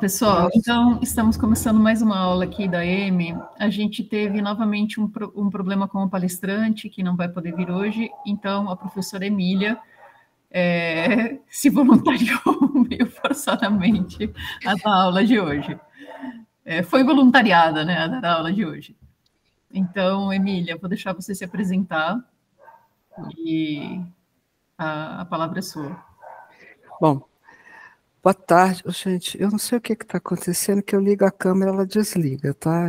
pessoal, então estamos começando mais uma aula aqui da EME. A gente teve novamente um problema com o palestrante, que não vai poder vir hoje, então a professora Emília se voluntariou meio forçadamente a dar a aula de hoje. Foi voluntariada, né, a dar a aula de hoje. Então, Emília, vou deixar você se apresentar e a palavra é sua. Bom, boa tarde. Gente, eu não sei o que está acontecendo, que eu ligo a câmera, ela desliga, tá?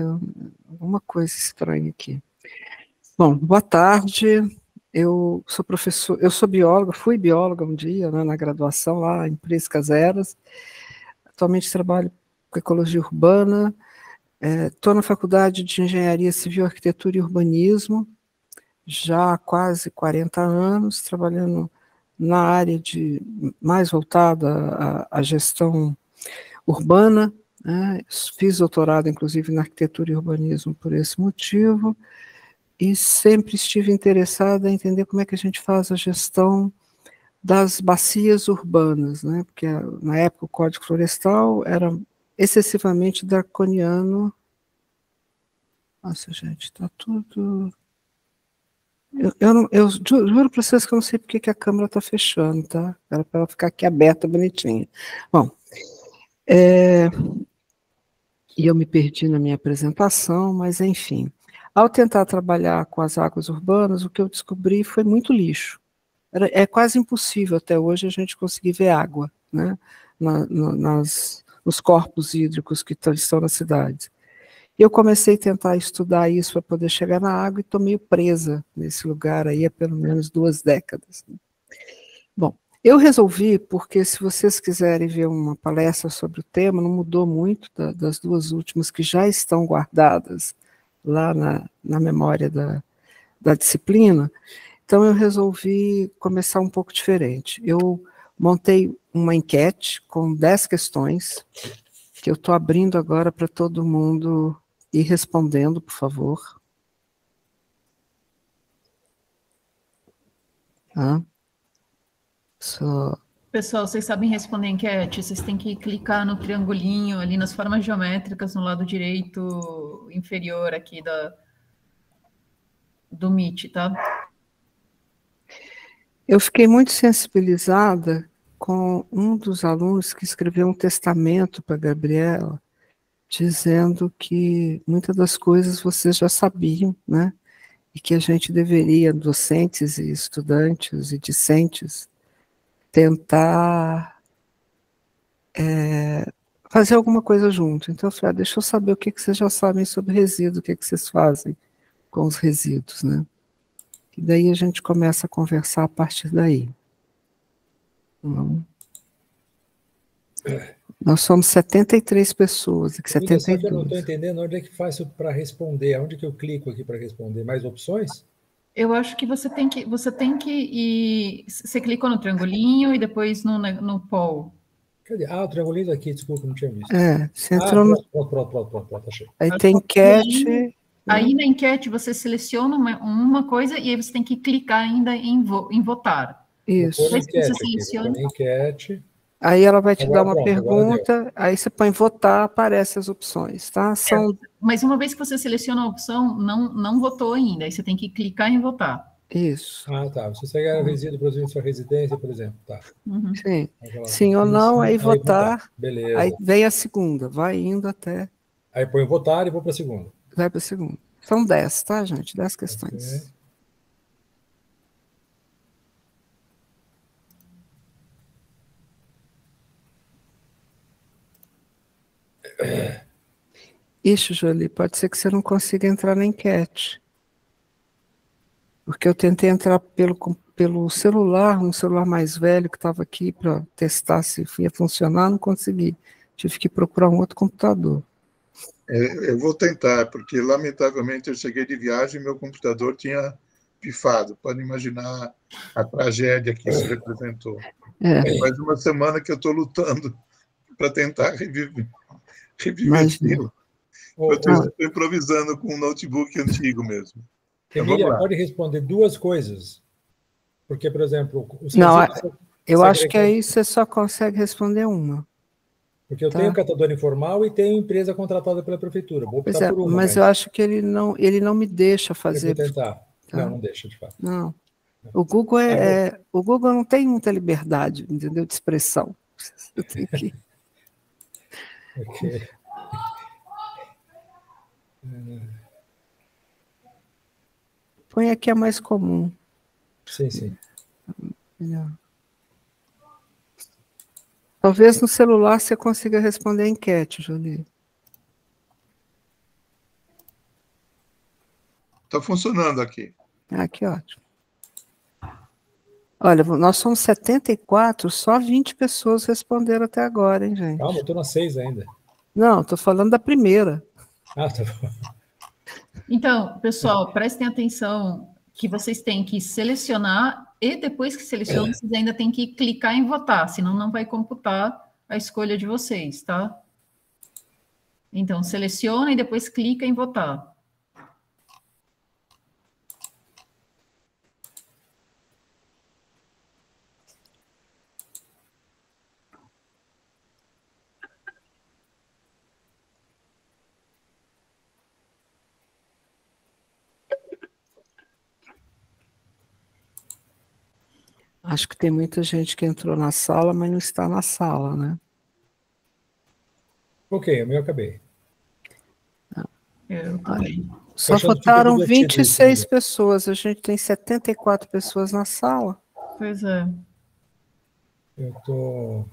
Uma coisa estranha aqui. Bom, boa tarde. Eu sou professor, eu sou bióloga, fui bióloga um dia, né, na graduação lá em Priscas Eras. Atualmente trabalho com ecologia urbana. Estou na Faculdade de Engenharia Civil, Arquitetura e Urbanismo, já há quase 40 anos, trabalhando na área mais voltada à gestão urbana, né? Fiz doutorado, inclusive, na arquitetura e urbanismo por esse motivo, e sempre estive interessada em entender como é que a gente faz a gestão das bacias urbanas, né? Porque na época o Código Florestal era excessivamente draconiano. Nossa, gente, está tudo... Eu juro para vocês que eu não sei porque que a câmera está fechando, tá? Era para ela ficar aqui aberta, bonitinha. Bom, e eu me perdi na minha apresentação, mas enfim. Ao tentar trabalhar com as águas urbanas, o que eu descobri foi muito lixo. É quase impossível até hoje a gente conseguir ver água, né? Nos corpos hídricos que estão nas cidades. Eu comecei a tentar estudar isso para poder chegar na água e estou meio presa nesse lugar aí há pelo menos 2 décadas. Bom, eu resolvi, porque se vocês quiserem ver uma palestra sobre o tema, não mudou muito das 2 últimas que já estão guardadas lá na memória da disciplina, então eu resolvi começar um pouco diferente. Eu montei uma enquete com 10 questões, que eu estou abrindo agora para todo mundo ir respondendo, por favor. Pessoal, vocês sabem responder enquete? Vocês têm que clicar no triangulinho ali nas formas geométricas no lado direito inferior aqui do Meet, tá? Eu fiquei muito sensibilizada com um dos alunos que escreveu um testamento para a Gabriela, dizendo que muitas das coisas vocês já sabiam, né? E que a gente deveria, docentes e estudantes e discentes, tentar fazer alguma coisa junto. Então eu falei, deixa eu saber o que vocês já sabem sobre resíduo, o que vocês fazem com os resíduos, né? E daí a gente começa a conversar a partir daí. Nós somos 73 pessoas. 72. Só que eu não estou entendendo onde é que faço para responder. Onde que eu clico aqui para responder? Mais opções? Eu acho que você tem que ir... Você clicou no triangulinho e depois no poll. Cadê? O triangulinho aqui, desculpa, não tinha visto. Você entrou no... Pronto, achei. Aí tem enquete... Aí na enquete você seleciona uma coisa e aí você tem que clicar ainda em votar. Isso. Depois que você seleciona... enquete. Aí ela vai te dar uma pergunta, aí você põe votar, aparecem as opções, tá? Mas uma vez que você seleciona a opção, não votou ainda, aí você tem que clicar em votar. Isso. Tá. Você segue resíduo produzido em sua residência, por exemplo, tá. Uhum. Sim. Sim ou não, aí votar. Beleza. Aí vem a segunda, vai indo até... Aí põe votar e vou para a segunda. Vai para a segunda. São 10, tá, gente? 10 questões. Ixi, Jolie, pode ser que você não consiga entrar na enquete. Porque eu tentei entrar pelo celular, um celular mais velho que estava aqui para testar se ia funcionar, não consegui. Tive que procurar um outro computador. Eu vou tentar, porque lamentavelmente eu cheguei de viagem e meu computador tinha pifado. Pode imaginar a tragédia que isso representou. Faz uma semana que eu estou lutando para tentar reviver aquilo. Eu estou improvisando com um notebook antigo mesmo. Emília, pode responder 2 coisas. Porque, por exemplo... Não, eu acho que aí você só consegue responder uma. Porque eu tenho catador informal e tenho empresa contratada pela prefeitura. Vou optar por uma. Mas eu acho que ele não me deixa fazer. Eu vou tentar. Tá? Não deixa, de fato. Não. O Google o Google não tem muita liberdade, entendeu? De expressão. Eu tenho que... Ok. Põe aqui a mais comum. Sim. Talvez no celular você consiga responder a enquete, Jolie. Está funcionando aqui. Que ótimo. Olha, nós somos 74, só 20 pessoas responderam até agora, hein, gente? Calma, eu estou na 6 ainda. Não, estou falando da primeira. Tá bom. Então, pessoal, prestem atenção que vocês têm que selecionar e depois que selecionam, vocês ainda têm que clicar em votar, senão não vai computar a escolha de vocês, tá? Então, seleciona e depois clica em votar. Acho que tem muita gente que entrou na sala, mas não está na sala, né? Ok, o meu acabei. Eu também. Só votaram 26 pessoas, a gente tem 74 pessoas na sala. Pois é. Eu tô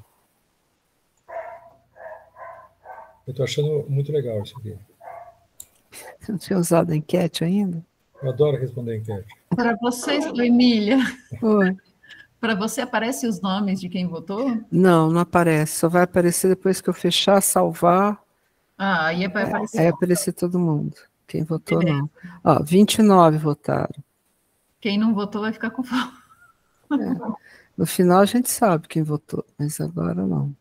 achando muito legal isso aqui. Você não tinha usado a enquete ainda? Eu adoro responder enquete. Para vocês, Emília. Oi. Para você aparecem os nomes de quem votou? Não, não aparece. Só vai aparecer depois que eu fechar, salvar. Aí vai aparecer. Aí vai aparecer todo mundo. Quem votou, não. 29 votaram. Quem não votou vai ficar com fome. No final a gente sabe quem votou, mas agora não.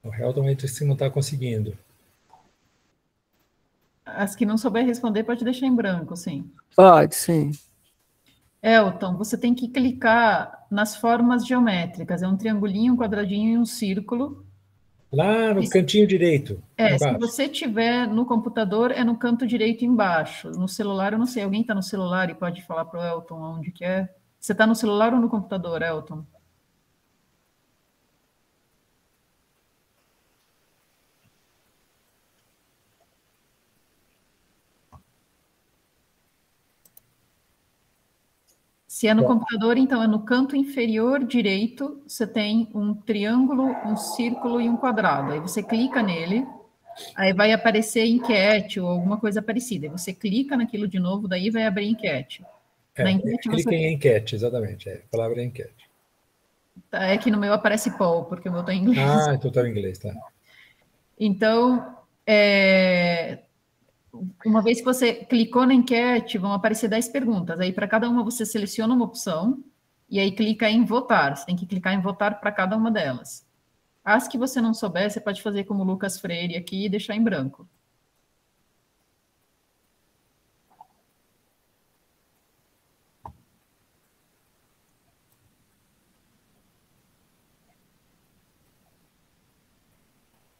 O realmente você não está conseguindo. As que não souber responder pode deixar em branco, sim. Pode, sim. Elton, você tem que clicar nas formas geométricas. É um triangulinho, um quadradinho e um círculo. Lá no cantinho direito. Se você tiver no computador, é no canto direito embaixo. No celular, eu não sei. Alguém está no celular e pode falar para o Elton onde que é? Você está no celular ou no computador, Elton? Se é no computador, então é no canto inferior direito, você tem um triângulo, um círculo e um quadrado. Aí você clica nele, aí vai aparecer enquete ou alguma coisa parecida. Aí você clica naquilo de novo, daí vai abrir enquete. Na enquete clica em enquete, exatamente. A palavra é enquete. É que no meu aparece poll, porque o meu está em inglês. Então está em inglês, tá. Então, uma vez que você clicou na enquete, vão aparecer 10 perguntas. Aí, para cada uma, você seleciona uma opção e aí clica em votar. Você tem que clicar em votar para cada uma delas. As que você não souber, você pode fazer como o Lucas Freire aqui e deixar em branco. —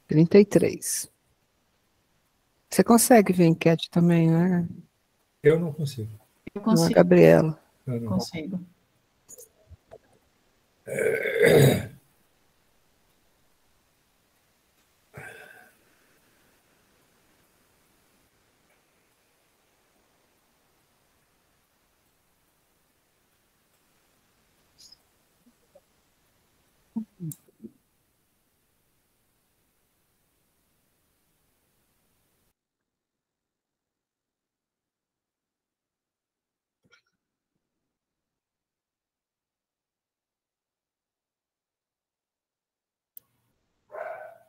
33. Você consegue ver enquete também, né? Eu não consigo. Eu consigo. Não é Gabriela. Eu não consigo.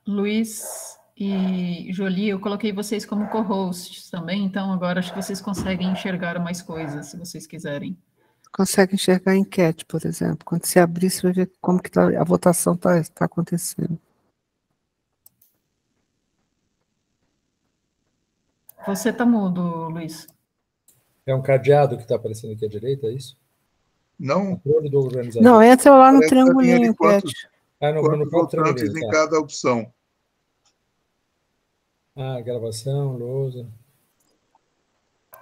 Luiz e Jolie, eu coloquei vocês como co-hosts também, então agora acho que vocês conseguem enxergar mais coisas, se vocês quiserem. Consegue enxergar a enquete, por exemplo. Quando você abrir, você vai ver como que a votação está acontecendo. Você está mudo, Luiz. É um cadeado que está aparecendo aqui à direita, é isso? Não. Não, entra lá no triangulinho enquete. quantos votantes em cada opção. Gravação, lousa.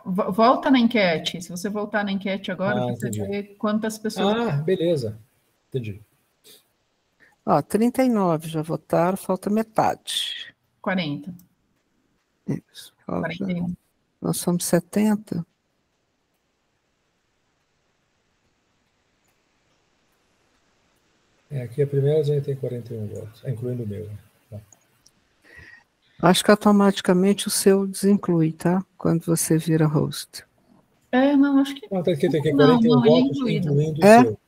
Volta na enquete. Se você voltar na enquete agora, você vê quantas pessoas... Beleza. Entendi. 39 já votaram, falta metade. 40. Isso. 41. Nós somos 70. Aqui a primeira já tem 41 votos, incluindo o meu. Acho que automaticamente o seu desinclui, tá? Quando você vira host. Não, acho que... Não, tem aqui 41 votos, incluindo o seu.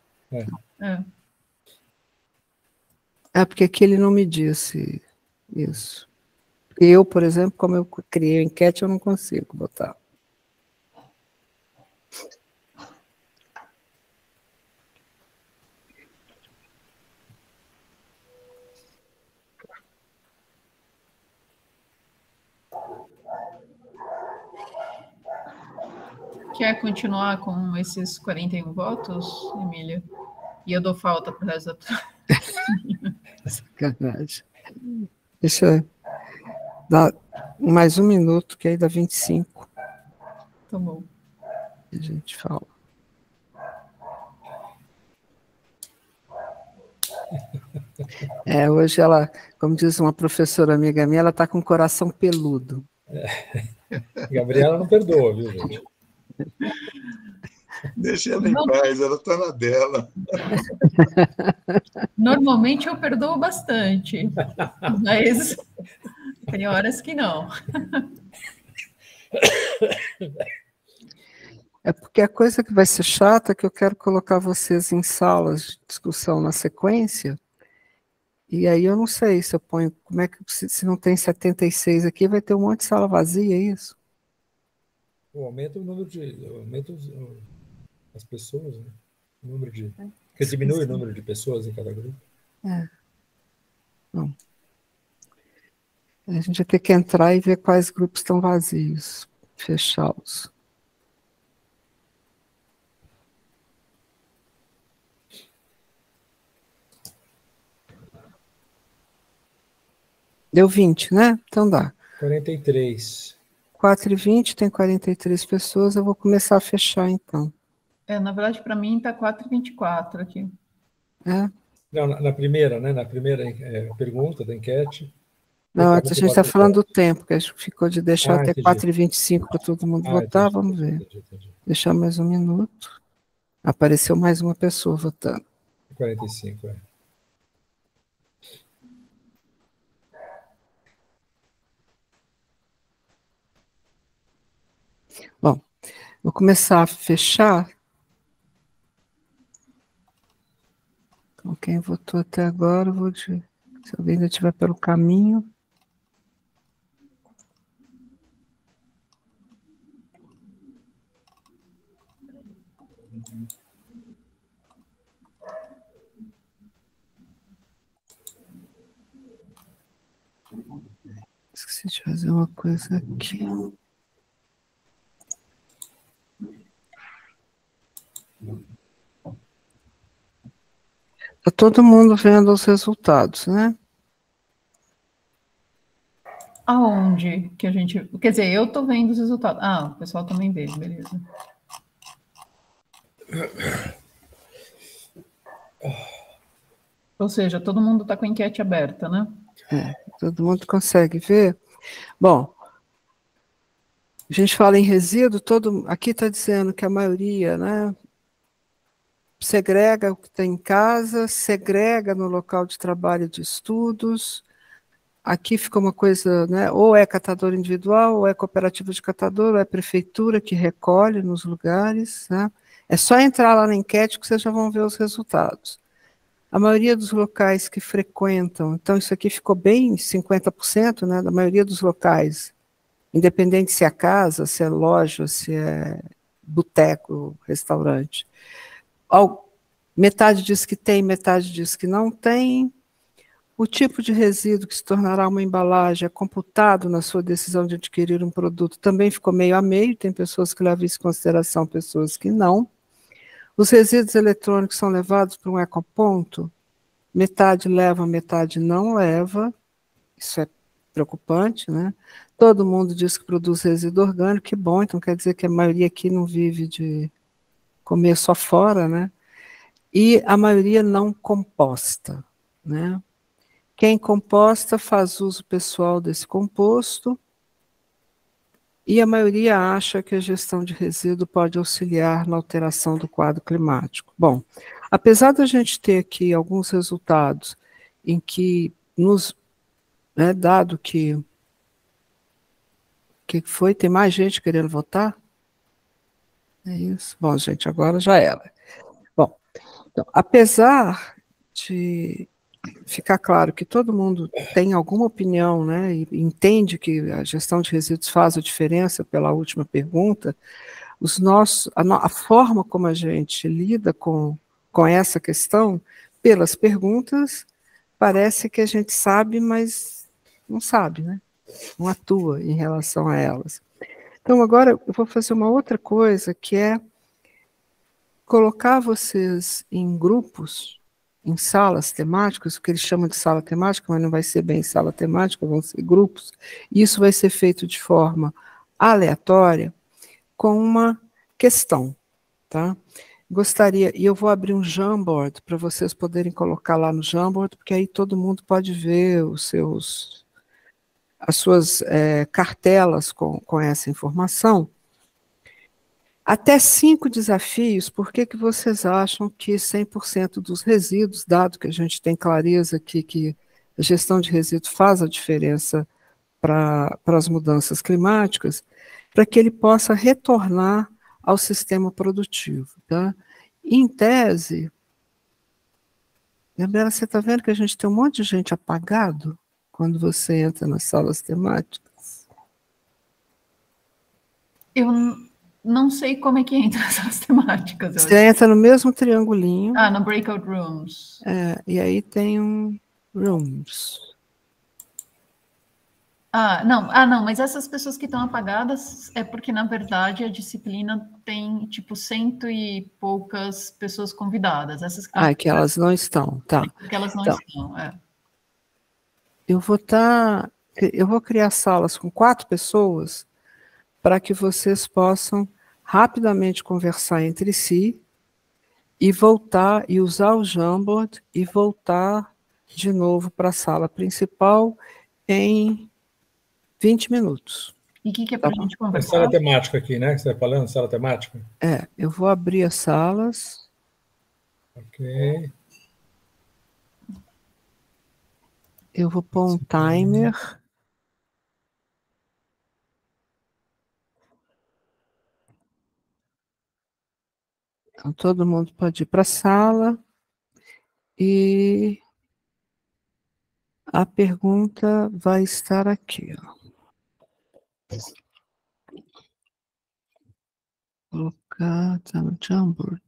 Porque aqui ele não me disse isso. Eu, por exemplo, como eu criei a enquete, eu não consigo botar. Quer continuar com esses 41 votos, Emília? E eu dou falta para o resto da... Sacanagem. Deixa eu dar mais um minuto, que aí dá 25. Tá bom. A gente fala. Hoje ela, como diz uma professora amiga minha, ela está com o coração peludo. Gabriela não perdoa, viu, gente? Deixa ela em paz, ela está na dela. Normalmente eu perdoo bastante, mas tem horas que não. É porque a coisa que vai ser chata é que eu quero colocar vocês em salas de discussão na sequência, e aí eu não sei se eu ponho, como é que, se não tem 76 aqui, vai ter um monte de sala vazia, é isso? Aumenta o número aumenta as pessoas, né? O número de... Porque diminui o número de pessoas em cada grupo. Bom, a gente vai ter que entrar e ver quais grupos estão vazios, fechá-los. Deu 20, né? Então dá. 43. 4h20, tem 43 pessoas, eu vou começar a fechar, então. Na verdade, para mim, está 4h24 aqui. Não, na primeira, né? Na primeira pergunta da enquete. Não, a gente está falando do tempo, que a gente ficou de deixar até 4h25 para todo mundo votar, entendi, vamos ver. Entendi. Deixar mais um minuto. Apareceu mais uma pessoa votando. 45, Bom, vou começar a fechar. Então, quem votou até agora, se alguém ainda estiver pelo caminho. Esqueci de fazer uma coisa aqui. Está todo mundo vendo os resultados, né? Aonde que a gente... Quer dizer, eu estou vendo os resultados. O pessoal também vê, beleza. Ou seja, todo mundo está com a enquete aberta, né? Todo mundo consegue ver. Bom, a gente fala em resíduo, aqui está dizendo que a maioria, né, segrega o que tem em casa, segrega no local de trabalho e de estudos. Aqui fica uma coisa, né, ou é catador individual, ou é cooperativa de catador, ou é prefeitura que recolhe nos lugares, né? É só entrar lá na enquete que vocês já vão ver os resultados. A maioria dos locais que frequentam, então isso aqui ficou bem 50%, né, da maioria dos locais, independente se é casa, se é loja, se é boteco, restaurante. Metade diz que tem, metade diz que não tem. O tipo de resíduo que se tornará uma embalagem é computado na sua decisão de adquirir um produto, também ficou meio a meio, tem pessoas que levam isso em consideração, pessoas que não. Os resíduos eletrônicos são levados para um ecoponto, metade leva, metade não leva, isso é preocupante, né? Todo mundo diz que produz resíduo orgânico, que bom, então quer dizer que a maioria aqui não vive de comer só fora, né? E a maioria não composta, né? Quem composta faz uso pessoal desse composto e a maioria acha que a gestão de resíduo pode auxiliar na alteração do quadro climático. Bom, apesar da gente ter aqui alguns resultados em que né, dado que foi, tem mais gente querendo votar? É isso. Bom, gente, agora já era. Bom, então, apesar de ficar claro que todo mundo tem alguma opinião, né, e entende que a gestão de resíduos faz a diferença pela última pergunta, a forma como a gente lida com essa questão, pelas perguntas, parece que a gente sabe, mas não sabe, né? Não atua em relação a elas. Então, agora eu vou fazer uma outra coisa, que é colocar vocês em grupos, em salas temáticas, o que eles chamam de sala temática, mas não vai ser bem sala temática, vão ser grupos, e isso vai ser feito de forma aleatória, com uma questão, tá? Gostaria, e eu vou abrir um Jamboard para vocês poderem colocar lá no Jamboard, porque aí todo mundo pode ver as suas cartelas com essa informação. Até 5 desafios, por que vocês acham que 100% dos resíduos, dado que a gente tem clareza aqui que a gestão de resíduos faz a diferença para as mudanças climáticas, para que ele possa retornar ao sistema produtivo. Tá? Em tese, Gabriela, você está vendo que a gente tem um monte de gente apagado quando você entra nas salas temáticas? Eu não sei como é que entra essas temáticas. Você entra no mesmo triangulinho. Ah, no Breakout Rooms. E aí tem um Rooms. Não, mas essas pessoas que estão apagadas é porque, na verdade, a disciplina tem, tipo, 100 e poucas pessoas convidadas. Essas que estão que elas não estão, tá. Porque elas não então, estão, eu vou criar salas com 4 pessoas para que vocês possam rapidamente conversar entre si e voltar, e usar o Jamboard e voltar de novo para a sala principal em 20 minutos. E o que é para a gente É conversar? sala temática aqui, né? Que você está falando, sala temática? Eu vou abrir as salas. Ok. Eu vou pôr um timer. Então, todo mundo pode ir para a sala. E a pergunta vai estar aqui. Colocar, tá no Jamboard.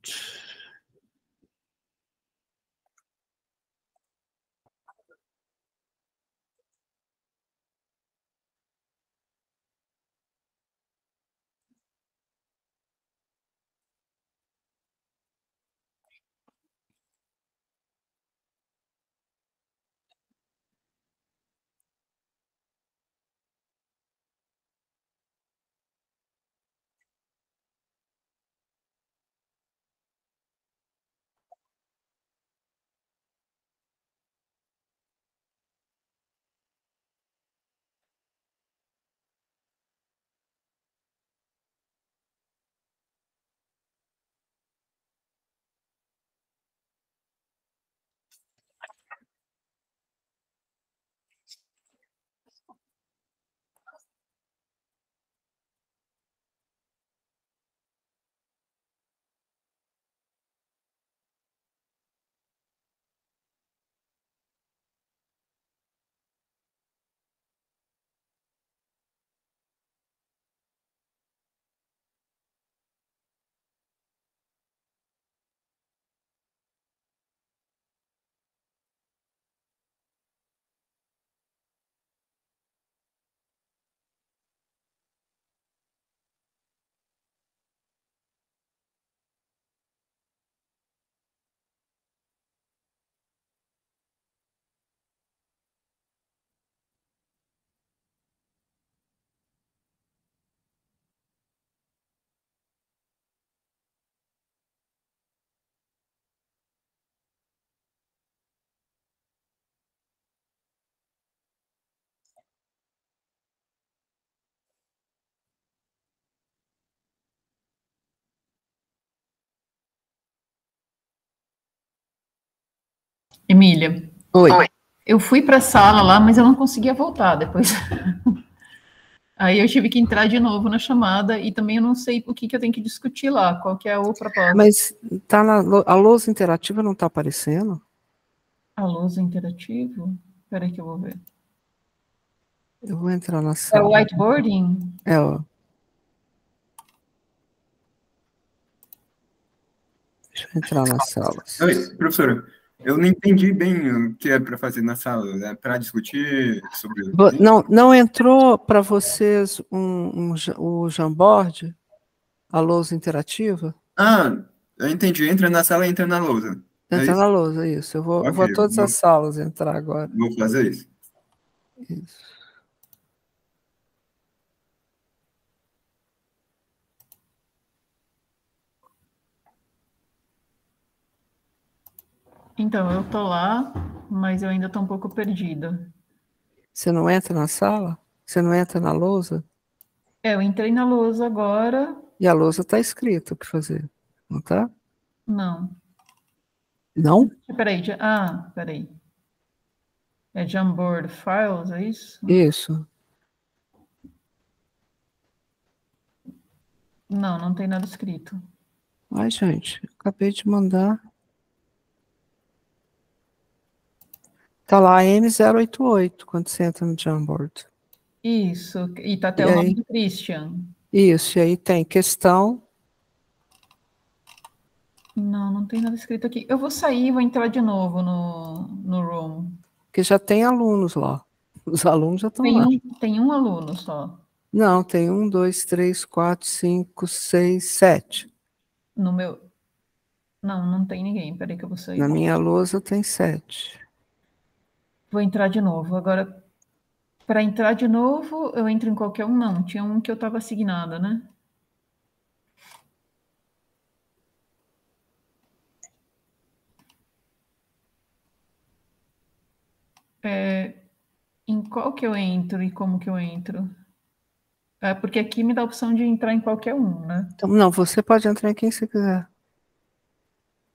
Emília. Oi. Eu fui para a sala lá, mas eu não conseguia voltar depois. Aí eu tive que entrar de novo na chamada e também eu não sei o que eu tenho que discutir lá, qual que é o propósito. Mas tá a lousa interativa não está aparecendo? A lousa interativo? Espera aí que eu vou ver. Eu vou entrar na É sala. o whiteboarding? É, ó. Deixa eu entrar nas salas. Oi, professora. Eu não entendi bem o que é para fazer na sala. É para discutir sobre... Não entrou para vocês o Jamboard? A lousa interativa? Ah, eu entendi. Entra na sala e entra na lousa. É Entra isso? na lousa, isso. Eu vou Ok, a todas as salas entrar agora. vou fazer isso. Isso. Então, eu tô lá, mas eu ainda tô um pouco perdida. Você não entra na sala? Você não entra na lousa? Eu entrei na lousa agora. E a lousa está escrita o que fazer, não tá? Não. Não? Peraí. É Jamboard Files, é isso? Isso. Não tem nada escrito. Ai, gente, acabei de mandar. Tá lá M088 quando você entra no Jamboard. Isso, e tá até E o nome aí? do Christian. Isso, e aí tem questão. Não tem nada escrito aqui. Eu vou sair e vou entrar de novo no room. Que já tem alunos lá. Os alunos já estão lá. Tem um aluno só. Não, tem 1, 2, 3, 4, 5, 6, 7. No meu. Não tem ninguém. Peraí que eu vou sair. Na minha lousa tem 7. Vou entrar de novo. Agora, para entrar de novo, eu entro em qualquer um? Não, tinha um que eu estava assignada, né? Em qual que eu entro e como que eu entro? É porque aqui me dá a opção de entrar em qualquer um, né? Então, não, você pode entrar em quem você quiser.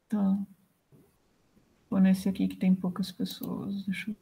Tá. Vou nesse aqui que tem poucas pessoas. Deixa eu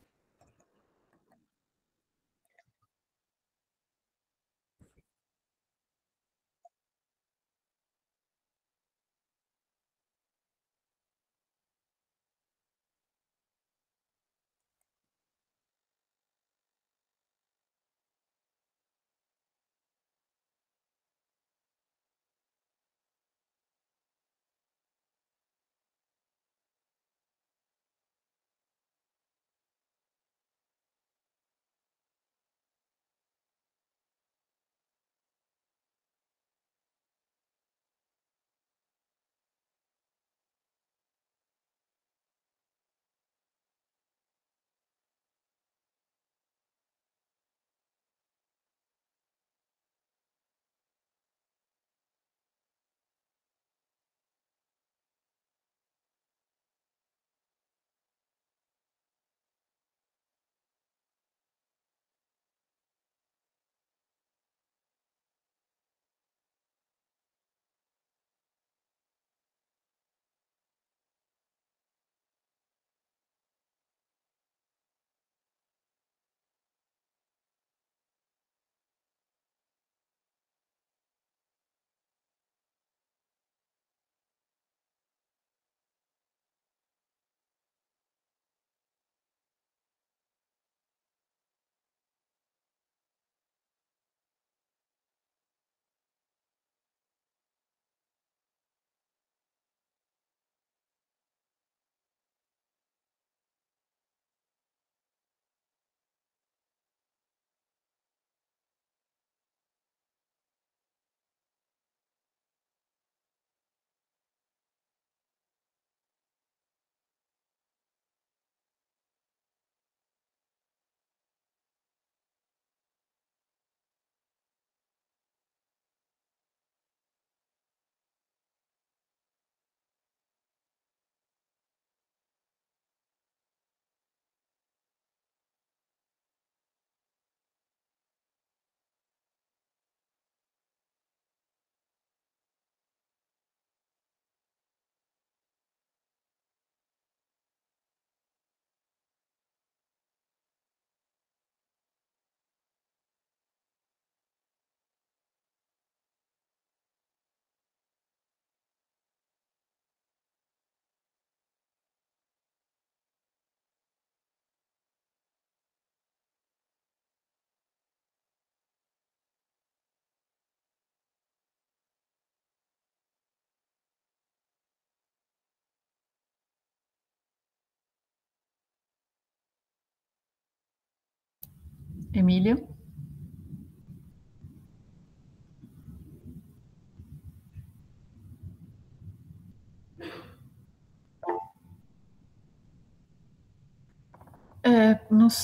Emília?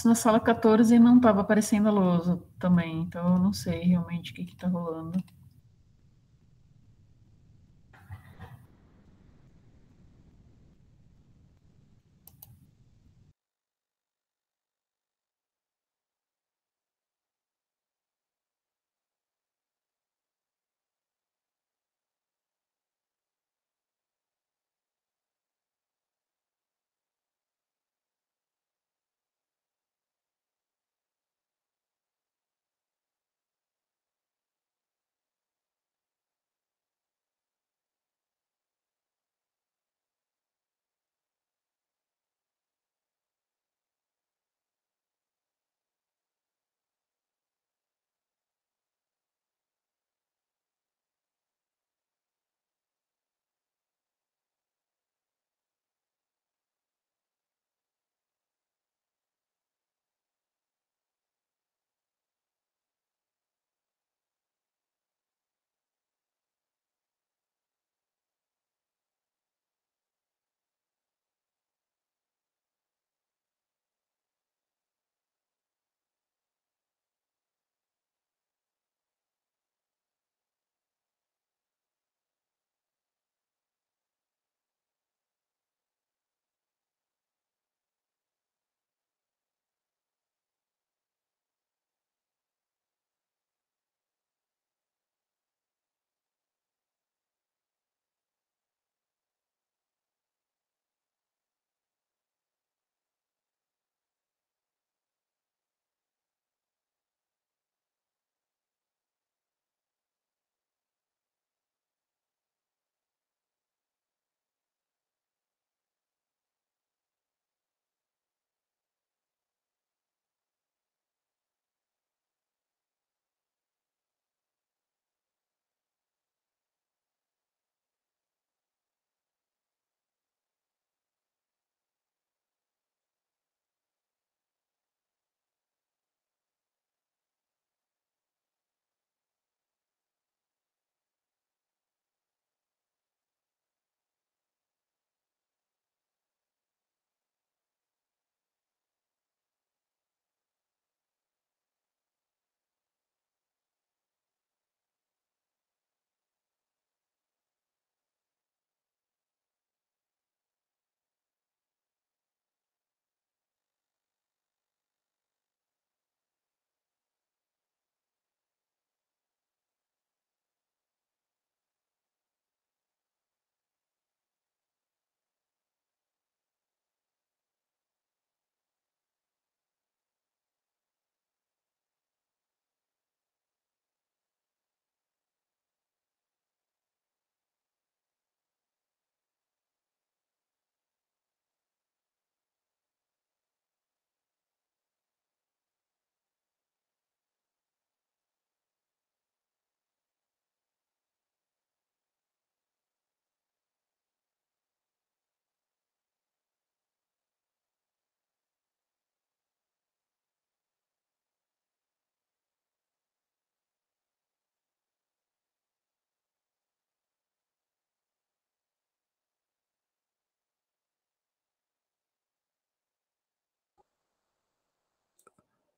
Na sala 14 não estava aparecendo a lousa também, então eu não sei realmente o que está rolando.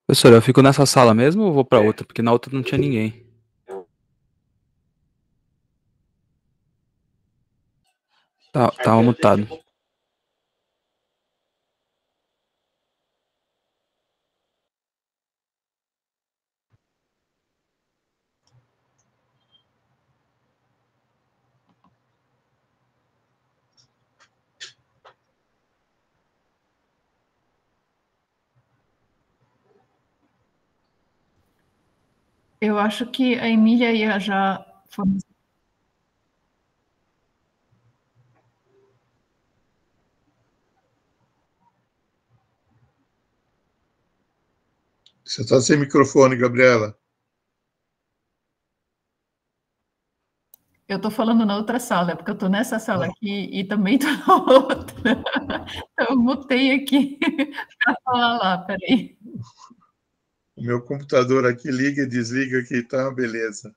Professor, eu fico nessa sala mesmo ou vou para outra? Porque na outra não tinha ninguém. Tava mutado. Eu acho que a Emília ia já fornecer. Você está sem microfone, Gabriela. Eu estou falando na outra sala, porque eu estou nessa sala aqui e também estou na outra. Então, eu mutei aqui para falar lá, peraí. O meu computador aqui liga e desliga aqui, tá? Beleza.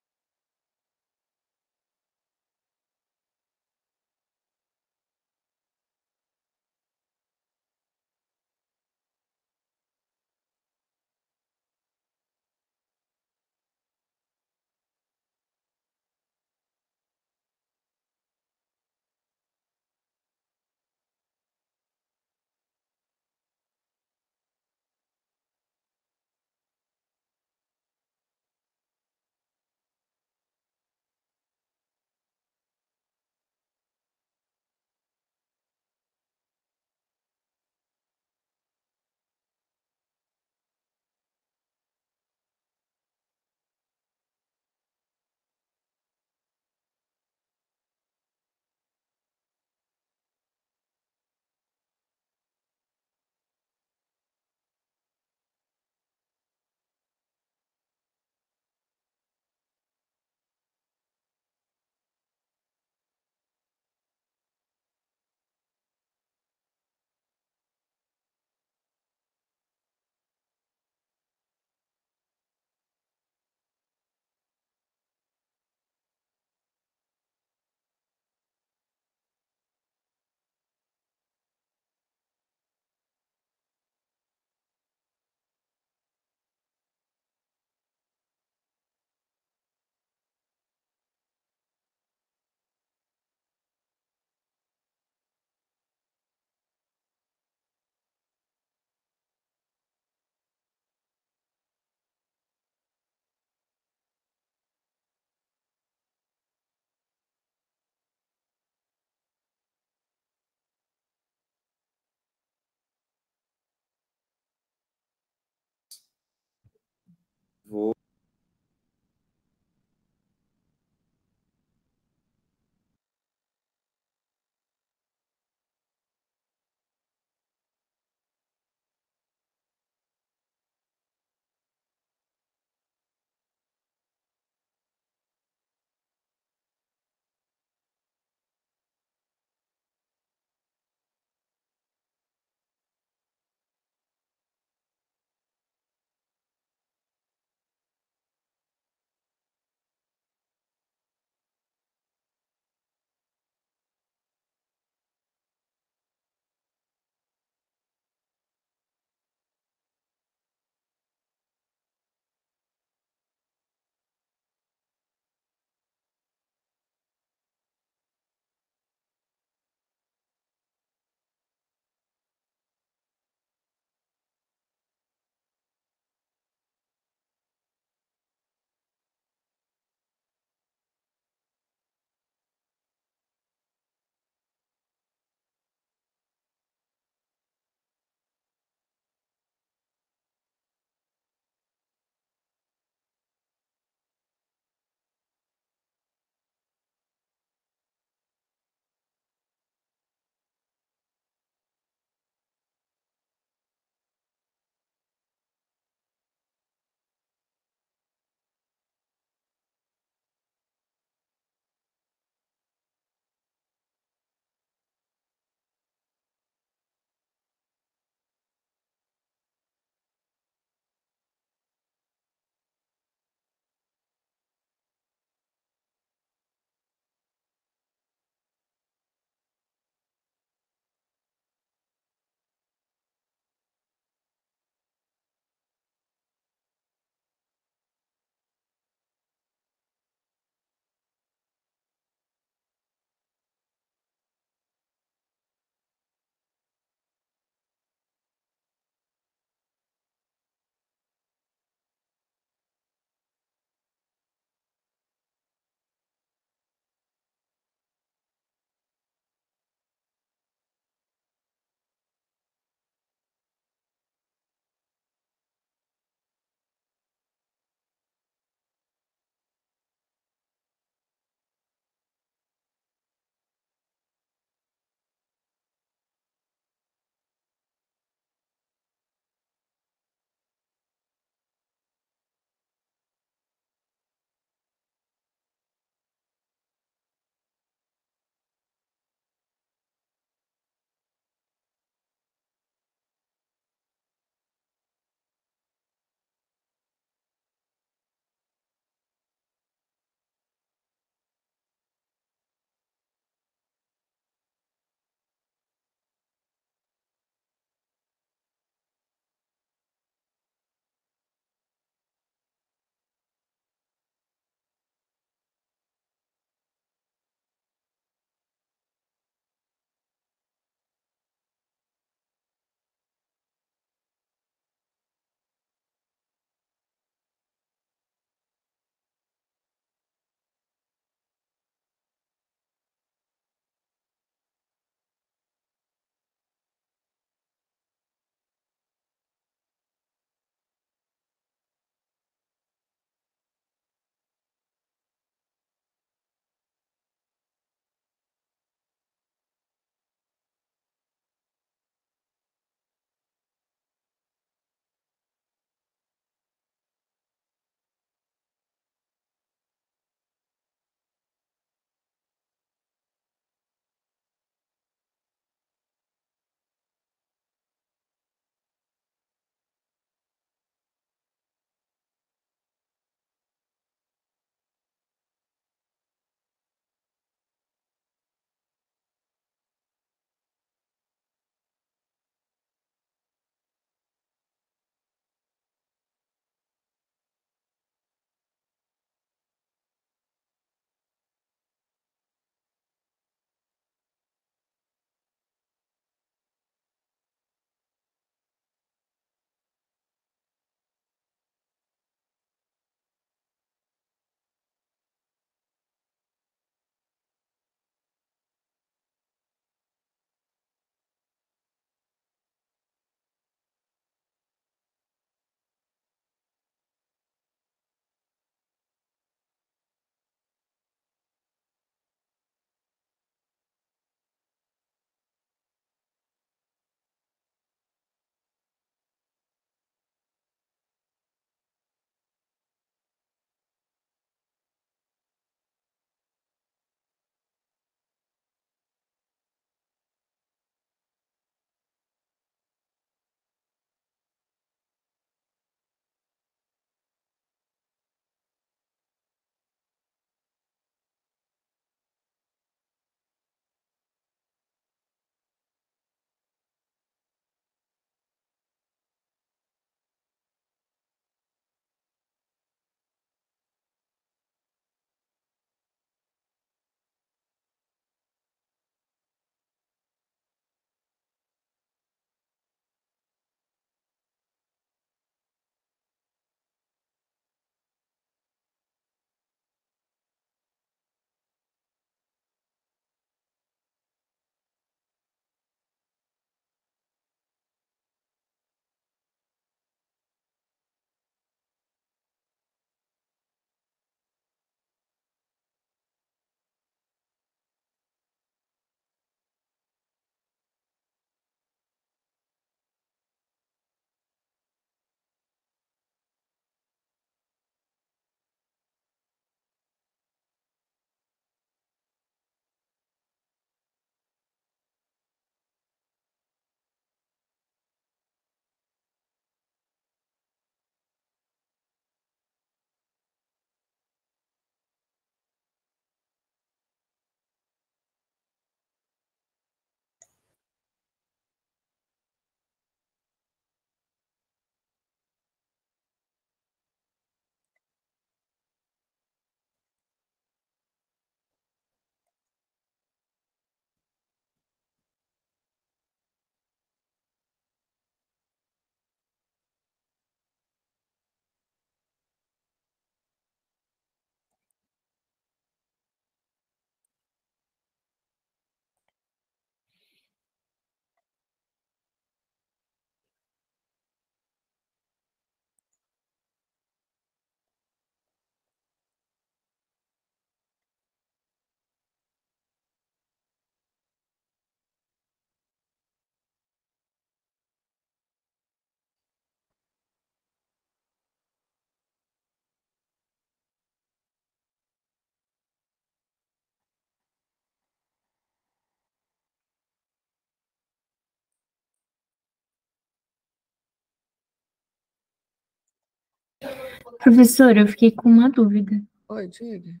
Professora, eu fiquei com uma dúvida. Oi, diga.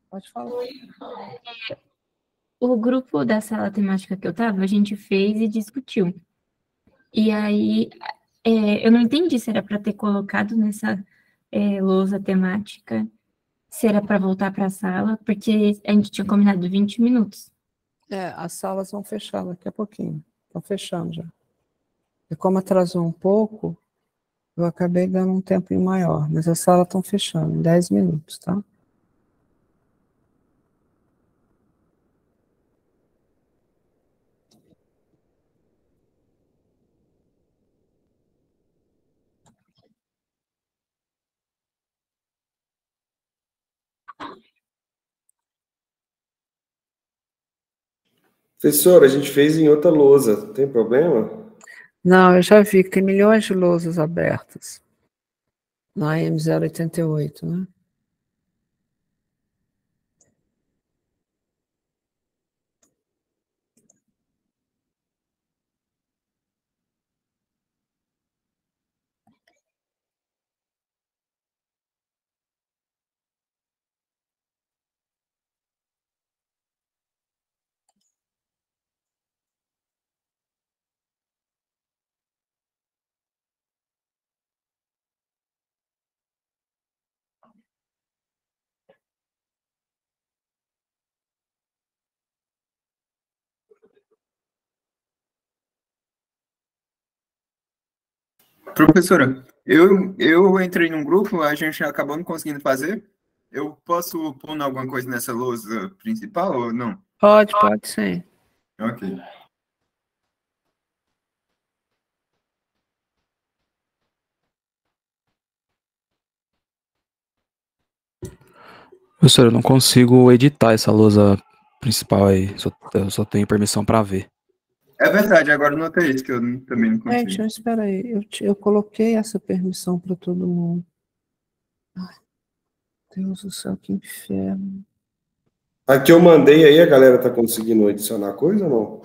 Pode falar. O grupo da sala temática que eu estava, a gente fez e discutiu. E aí, eu não entendi se era para ter colocado nessa lousa temática, se era para voltar para a sala, porque a gente tinha combinado 20 minutos. As salas vão fechar daqui a pouquinho. Estão fechando já. E como atrasou um pouco, eu acabei dando um tempinho maior, mas as salas estão fechando em 10 minutos, tá? Professor, a gente fez em outra lousa, tem problema? Não, eu já vi que tem milhões de lousas abertas na M088, né? Professora, eu entrei num grupo, a gente acabou não conseguindo fazer. Eu posso pôr alguma coisa nessa lousa principal ou não? Pode sim. Ok. Professor, eu não consigo editar essa lousa principal aí. Eu só tenho permissão para ver. É verdade, agora eu notei isso, que eu também não consigo. Gente, espera aí, eu coloquei essa permissão para todo mundo. Ai, Deus do céu, que inferno. Aqui eu mandei aí, a galera tá conseguindo adicionar coisa ou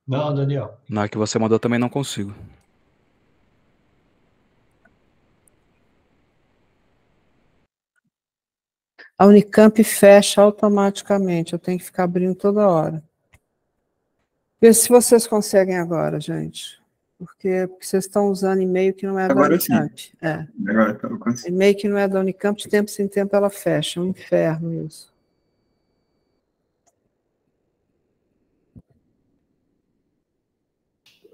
não? Não, Daniel. Na que você mandou também não consigo. A Unicamp fecha automaticamente, eu tenho que ficar abrindo toda hora. Vê se vocês conseguem agora, gente. Porque vocês estão usando e-mail que não é da Agora sim. Unicamp. Agora eu consigo. E-mail que não é da Unicamp, de tempo em tempo ela fecha. É um inferno isso.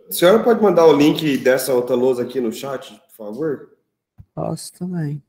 A senhora pode mandar o link dessa outra lousa aqui no chat, por favor? Posso também.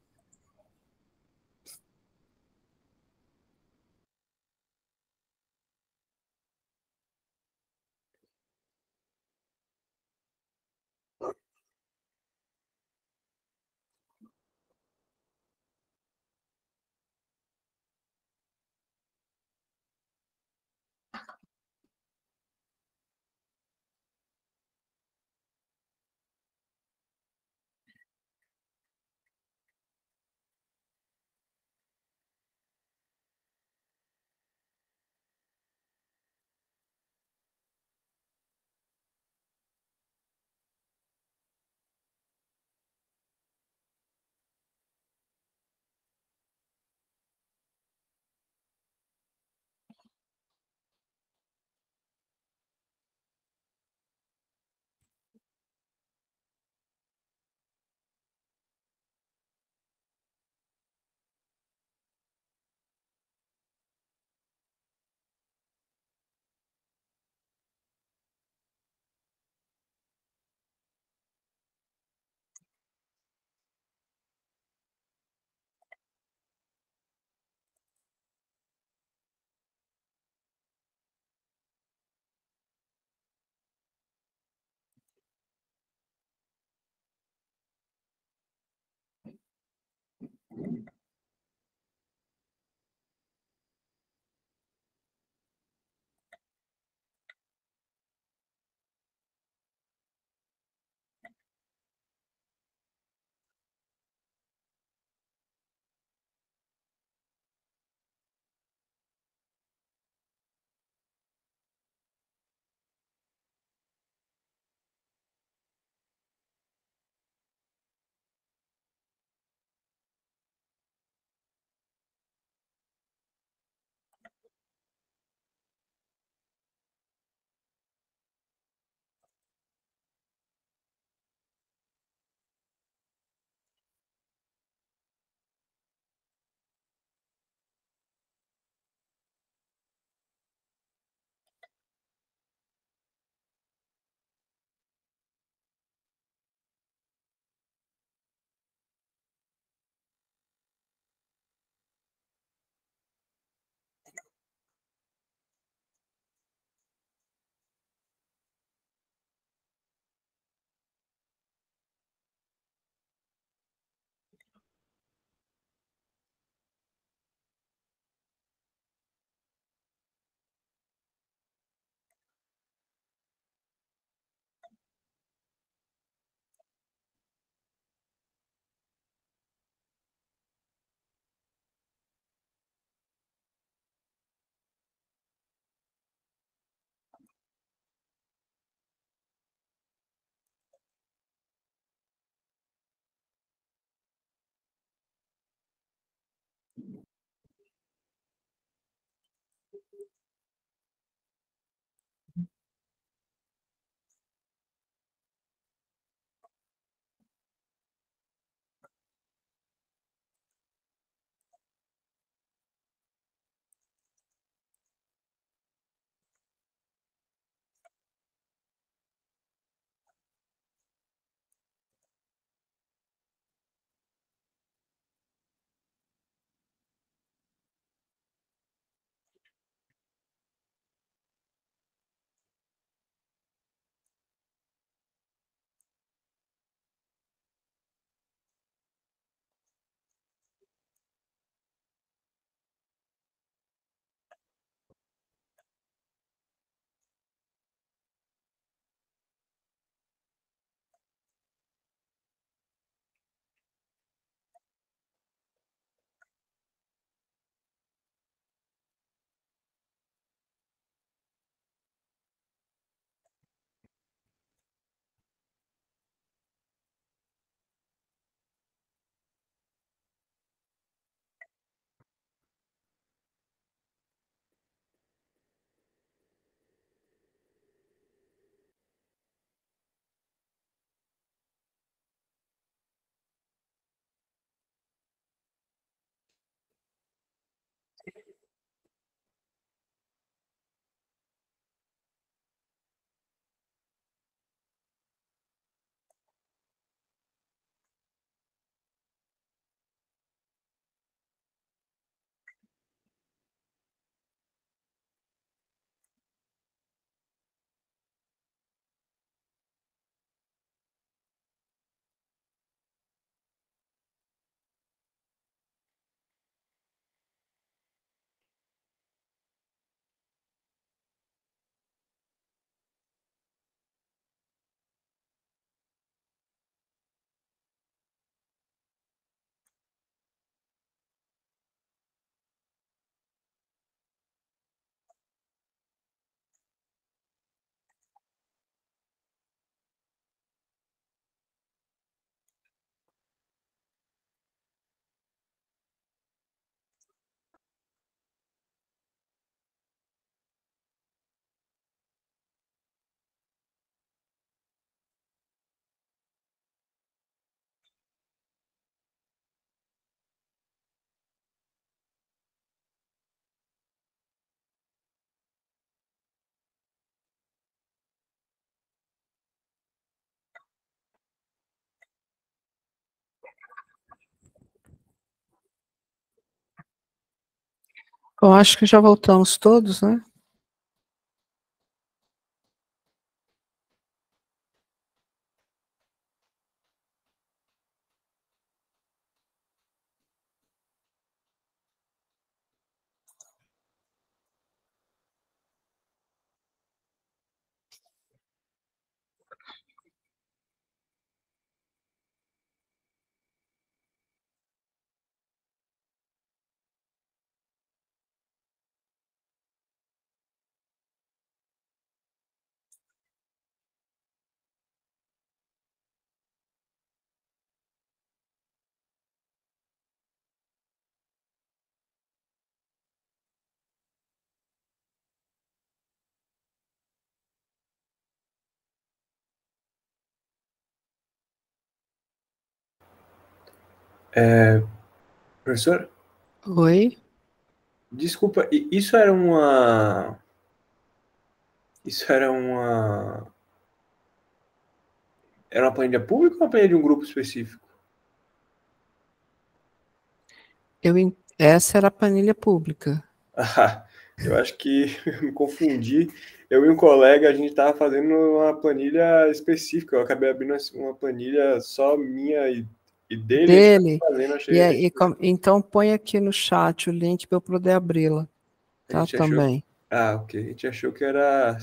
Eu acho que já voltamos todos, né? Professor, Oi? desculpa, isso era uma. Isso era uma. Era uma planilha pública ou uma planilha de um grupo específico? Essa era a planilha pública. Ah, eu acho que eu me confundi. Eu e um colega, a gente estava fazendo uma planilha específica. Eu acabei abrindo uma planilha só minha e dele. Dele. Fazendo, Então põe aqui no chat o link para eu poder abri-la. Tá, também. Ok. A gente achou que era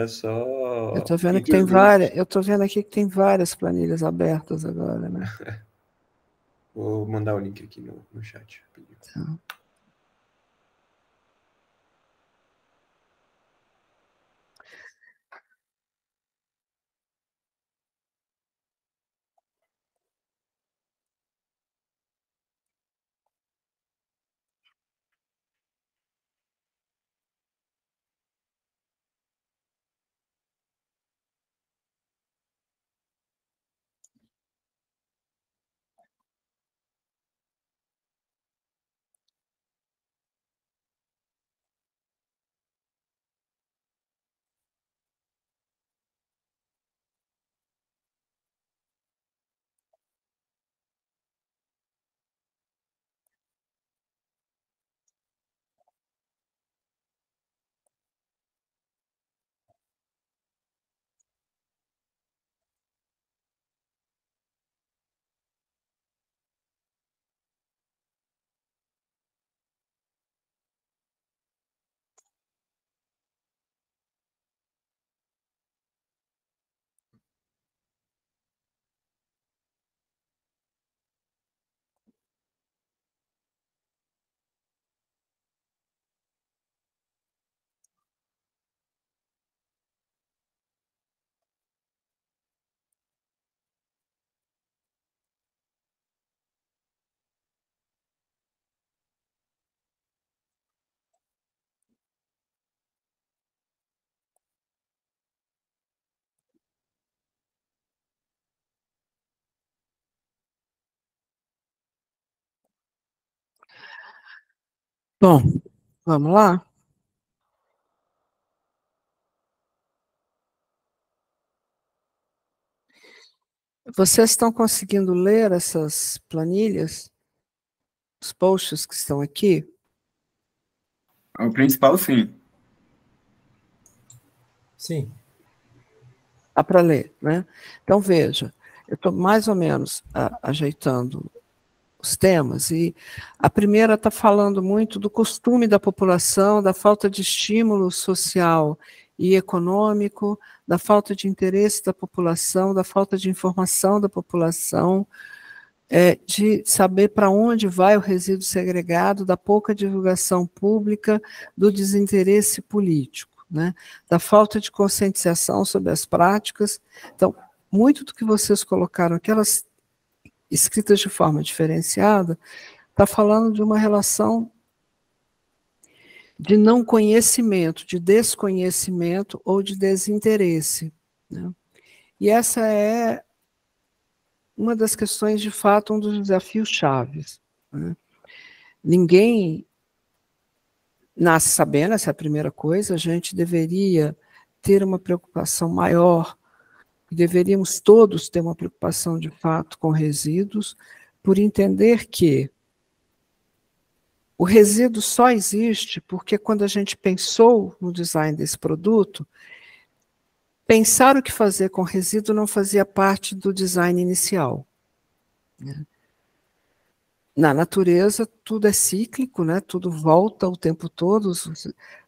só. Eu tô vendo que tem várias. Eu tô vendo aqui que tem várias planilhas abertas agora, né? Vou mandar o link aqui no chat. Tá. Bom, vamos lá? Vocês estão conseguindo ler essas planilhas? Os posts que estão aqui? O principal, sim. Sim. Dá para ler, né? Então, veja, eu estou mais ou menos ajeitando os temas, e a primeira está falando muito do costume da população, da falta de estímulo social e econômico, da falta de interesse da população, da falta de informação da população, de saber para onde vai o resíduo segregado, da pouca divulgação pública, do desinteresse político, né? Da falta de conscientização sobre as práticas. Então, muito do que vocês colocaram, aquelas escritas de forma diferenciada, está falando de uma relação de não conhecimento, de desconhecimento ou de desinteresse, né? E essa é uma das questões, de fato, um dos desafios chaves, né? Ninguém nasce sabendo, essa é a primeira coisa. A gente deveria ter uma preocupação maior, deveríamos todos ter uma preocupação, de fato, com resíduos, por entender que o resíduo só existe porque, quando a gente pensou no design desse produto, pensar o que fazer com resíduo não fazia parte do design inicial, né? Na natureza, tudo é cíclico, né? Tudo volta o tempo todo.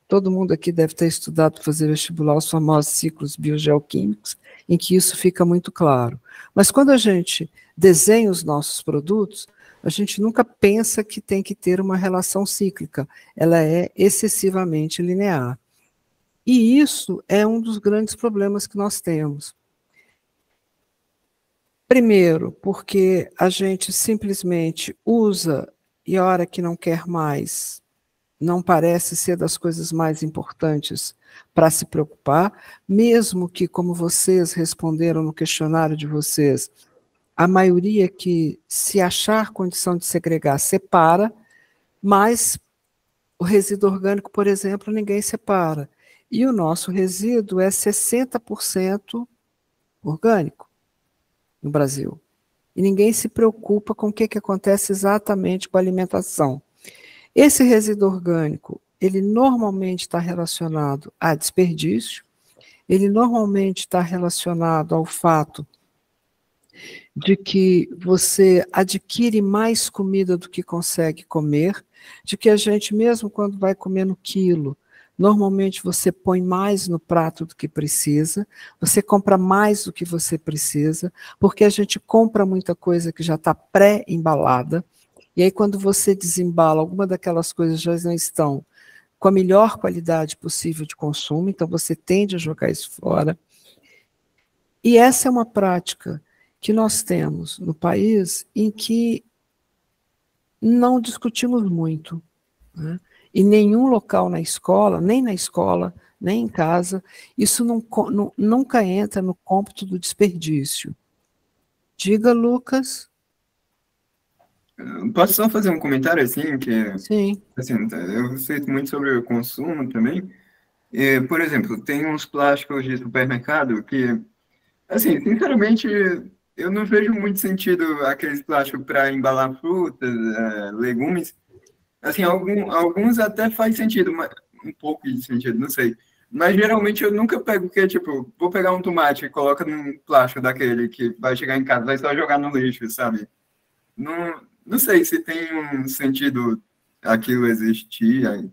Todo mundo aqui deve ter estudado para fazer vestibular os famosos ciclos biogeoquímicos, em que isso fica muito claro. Mas quando a gente desenha os nossos produtos, a gente nunca pensa que tem que ter uma relação cíclica. Ela é excessivamente linear. E isso é um dos grandes problemas que nós temos. Primeiro, porque a gente simplesmente usa, e a hora que não quer mais, não parece ser das coisas mais importantes para se preocupar, mesmo que, como vocês responderam no questionário de vocês, a maioria que, se achar condição de segregar, separa, mas o resíduo orgânico, por exemplo, ninguém separa. E o nosso resíduo é 60% orgânico no Brasil. E ninguém se preocupa com o que acontece exatamente com a alimentação. Esse resíduo orgânico, ele normalmente está relacionado a desperdício, ele normalmente está relacionado ao fato de que você adquire mais comida do que consegue comer, de que a gente, mesmo quando vai comer no quilo, normalmente você põe mais no prato do que precisa, você compra mais do que você precisa, porque a gente compra muita coisa que já está pré-embalada, e aí quando você desembala, alguma daquelas coisas já não estão com a melhor qualidade possível de consumo, então você tende a jogar isso fora. E essa é uma prática que nós temos no país em que não discutimos muito, né? Em nenhum local na escola, nem em casa, isso nunca entra no cômputo do desperdício. Diga, Lucas. Posso só fazer um comentário, assim, que... Sim. Assim, eu sei muito sobre o consumo também. Por exemplo, tem uns plásticos de supermercado que, assim, sinceramente, eu não vejo muito sentido aqueles plásticos para embalar frutas, legumes. Assim, alguns até faz sentido, mas um pouco de sentido, não sei. Mas geralmente eu nunca pego, porque, tipo, vou pegar um tomate e coloca num plástico daquele que vai chegar em casa, vai só jogar no lixo, sabe? Não sei se tem um sentido aquilo existir,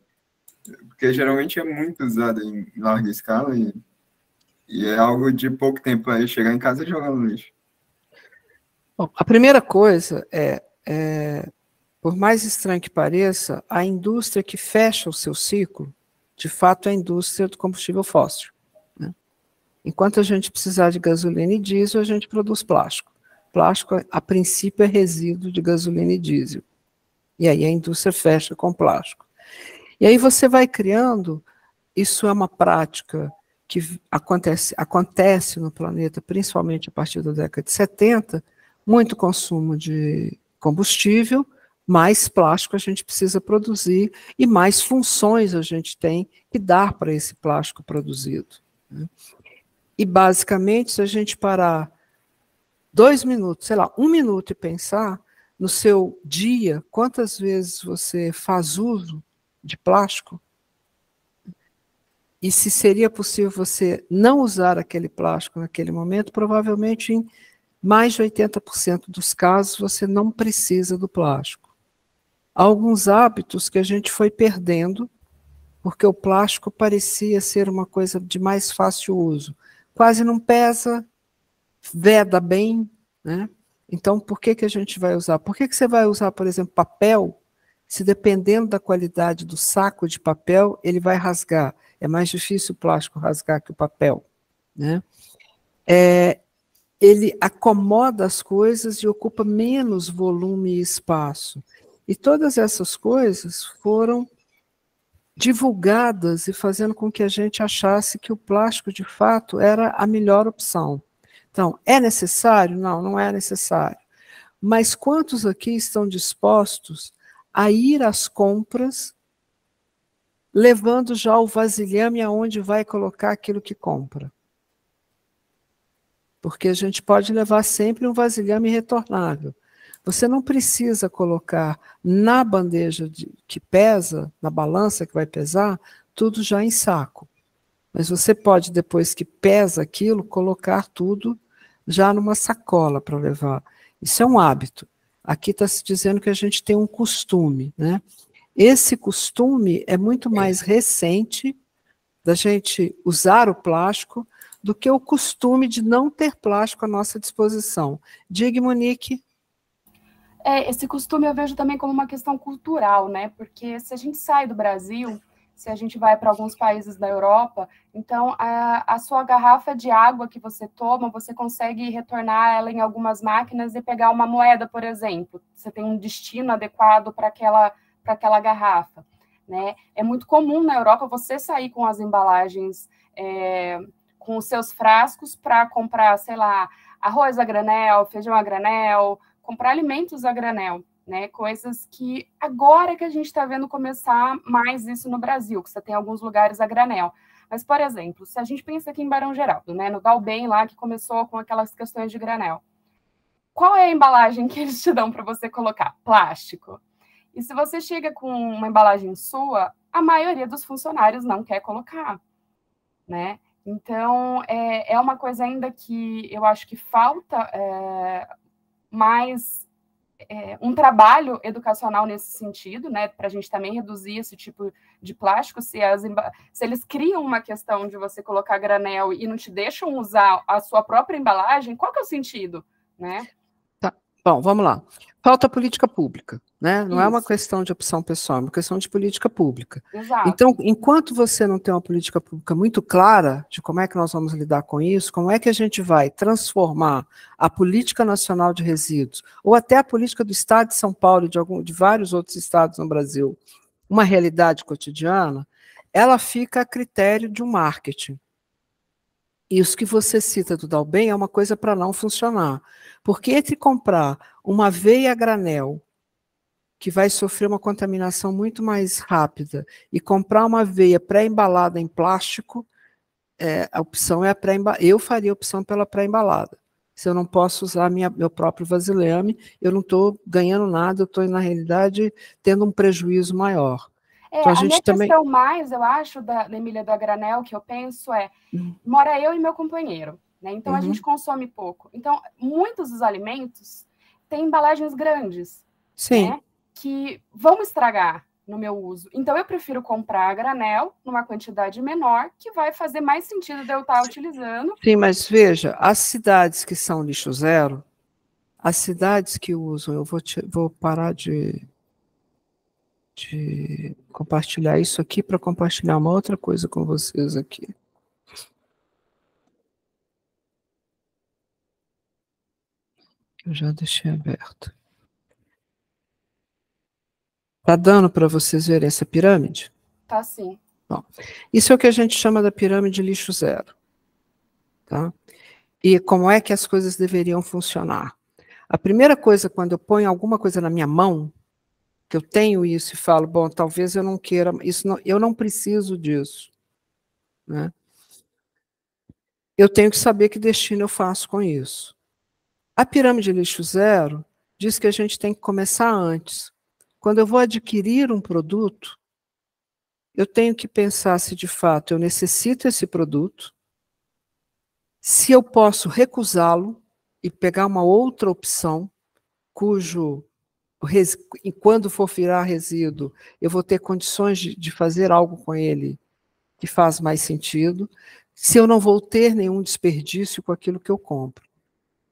porque geralmente é muito usado em larga escala e é algo de pouco tempo aí chegar em casa e jogar no lixo. Bom, a primeira coisa por mais estranho que pareça, a indústria que fecha o seu ciclo, de fato, é a indústria do combustível fóssil, né? Enquanto a gente precisar de gasolina e diesel, a gente produz plástico. Plástico, a princípio, é resíduo de gasolina e diesel. E aí a indústria fecha com plástico. E aí você vai criando, isso é uma prática que acontece no planeta, principalmente a partir da década de 70, muito consumo de combustível, mais plástico a gente precisa produzir e mais funções a gente tem que dar para esse plástico produzido, né? E, basicamente, se a gente parar 2 minutos, sei lá, 1 minuto e pensar no seu dia, quantas vezes você faz uso de plástico, e se seria possível você não usar aquele plástico naquele momento, provavelmente em mais de 80% dos casos você não precisa do plástico. Há alguns hábitos que a gente foi perdendo, porque o plástico parecia ser uma coisa de mais fácil uso. Quase não pesa, veda bem, né? Então, por que a gente vai usar? Por que você vai usar, por exemplo, papel, se dependendo da qualidade do saco de papel, ele vai rasgar? É mais difícil o plástico rasgar que o papel, né? Ele acomoda as coisas e ocupa menos volume e espaço. E todas essas coisas foram divulgadas e fazendo com que a gente achasse que o plástico, de fato, era a melhor opção. Então, é necessário? Não, não é necessário. Mas quantos aqui estão dispostos a ir às compras levando já o vasilhame aonde vai colocar aquilo que compra? Porque a gente pode levar sempre um vasilhame retornável. Você não precisa colocar na bandeja que pesa, na balança que vai pesar, tudo já em saco. Mas você pode, depois que pesa aquilo, colocar tudo já numa sacola para levar. Isso é um hábito. Aqui está se dizendo que a gente tem um costume, né? Esse costume é muito mais recente da gente usar o plástico do que o costume de não ter plástico à nossa disposição. Diga, Monique. Esse costume eu vejo também como uma questão cultural, né? Porque se a gente sai do Brasil, se a gente vai para alguns países da Europa, então a sua garrafa de água que você toma, você consegue retornar ela em algumas máquinas e pegar uma moeda, por exemplo. Você tem um destino adequado para aquela garrafa, né? É muito comum na Europa você sair com as embalagens, com os seus frascos para comprar, sei lá, arroz a granel, feijão a granel, comprar alimentos a granel, né? Coisas que agora que a gente está vendo começar mais isso no Brasil, que você tem alguns lugares a granel. Mas, por exemplo, se a gente pensa aqui em Barão Geraldo, né? No Dalben lá, que começou com aquelas questões de granel. Qual é a embalagem que eles te dão para você colocar? Plástico. E se você chega com uma embalagem sua, a maioria dos funcionários não quer colocar, né? Então, é uma coisa ainda que eu acho que falta mais um trabalho educacional nesse sentido, né, para a gente também reduzir esse tipo de plástico. Se eles criam uma questão de você colocar granel e não te deixam usar a sua própria embalagem, qual que é o sentido, né? Tá. Bom, vamos lá. Falta política pública, né? Não é uma questão de opção pessoal, é uma questão de política pública. Exato. Então, enquanto você não tem uma política pública muito clara de como é que nós vamos lidar com isso, como é que a gente vai transformar a política nacional de resíduos, ou até a política do Estado de São Paulo e de vários outros estados no Brasil, uma realidade cotidiana, ela fica a critério de um marketing. Isso que você cita do Dalben é uma coisa para não funcionar. Porque entre comprar uma aveia a granel, que vai sofrer uma contaminação muito mais rápida, e comprar uma aveia pré-embalada em plástico, a opção é a pré-embalada. Eu faria a opção pela pré-embalada. Se eu não posso usar meu próprio vasilhame, eu não estou ganhando nada, eu estou, na realidade, tendo um prejuízo maior. Então, a minha questão mais, eu acho, da Emília do granel, que eu penso mora eu e meu companheiro, né? Então, a gente consome pouco. Então, muitos dos alimentos têm embalagens grandes, sim, né? Que vão estragar no meu uso. Então, eu prefiro comprar a granel numa quantidade menor, que vai fazer mais sentido de eu estar utilizando. Sim, mas veja, as cidades que são lixo zero, as cidades que usam, eu vou parar de compartilhar isso aqui para compartilhar uma outra coisa com vocês aqui. Eu já deixei aberto. Está dando para vocês verem essa pirâmide? Tá, sim. Bom, isso é o que a gente chama da pirâmide lixo zero. Tá? E como é que as coisas deveriam funcionar? A primeira coisa, quando eu ponho alguma coisa na minha mão, que eu tenho isso e falo, bom, talvez eu não queira, eu não preciso disso, né? Eu tenho que saber que destino eu faço com isso. A pirâmide lixo zero diz que a gente tem que começar antes. Quando eu vou adquirir um produto, eu tenho que pensar se de fato eu necessito esse produto, se eu posso recusá-lo e pegar uma outra opção, cujo, quando for virar resíduo, eu vou ter condições de fazer algo com ele que faz mais sentido, se eu não vou ter nenhum desperdício com aquilo que eu compro.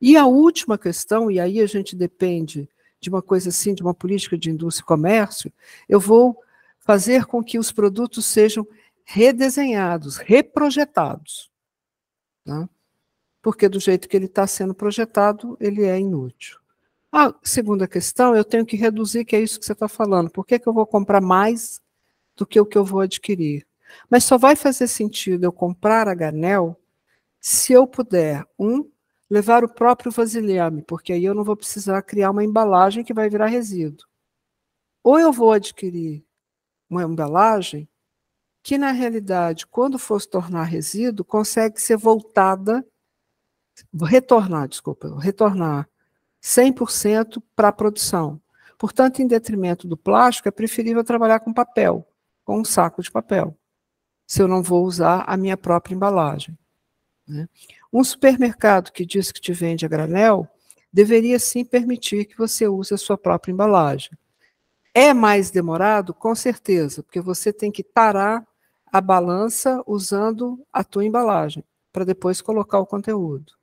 E a última questão, e aí a gente depende de uma coisa assim, de uma política de indústria e comércio, eu vou fazer com que os produtos sejam redesenhados, reprojetados, tá? Porque do jeito que ele está sendo projetado, ele é inútil. A segunda questão, eu tenho que reduzir, que é isso que você está falando. Por que eu vou comprar mais do que o que eu vou adquirir? Mas só vai fazer sentido eu comprar a granel se eu puder, levar o próprio vasilhame, porque aí eu não vou precisar criar uma embalagem que vai virar resíduo. Ou eu vou adquirir uma embalagem que, na realidade, quando for se tornar resíduo, consegue ser retornar 100% para a produção. Portanto, em detrimento do plástico, é preferível trabalhar com papel, com um saco de papel, se eu não vou usar a minha própria embalagem, né? Um supermercado que diz que te vende a granel deveria sim permitir que você use a sua própria embalagem. É mais demorado? Com certeza, porque você tem que tarar a balança usando a tua embalagem, para depois colocar o conteúdo.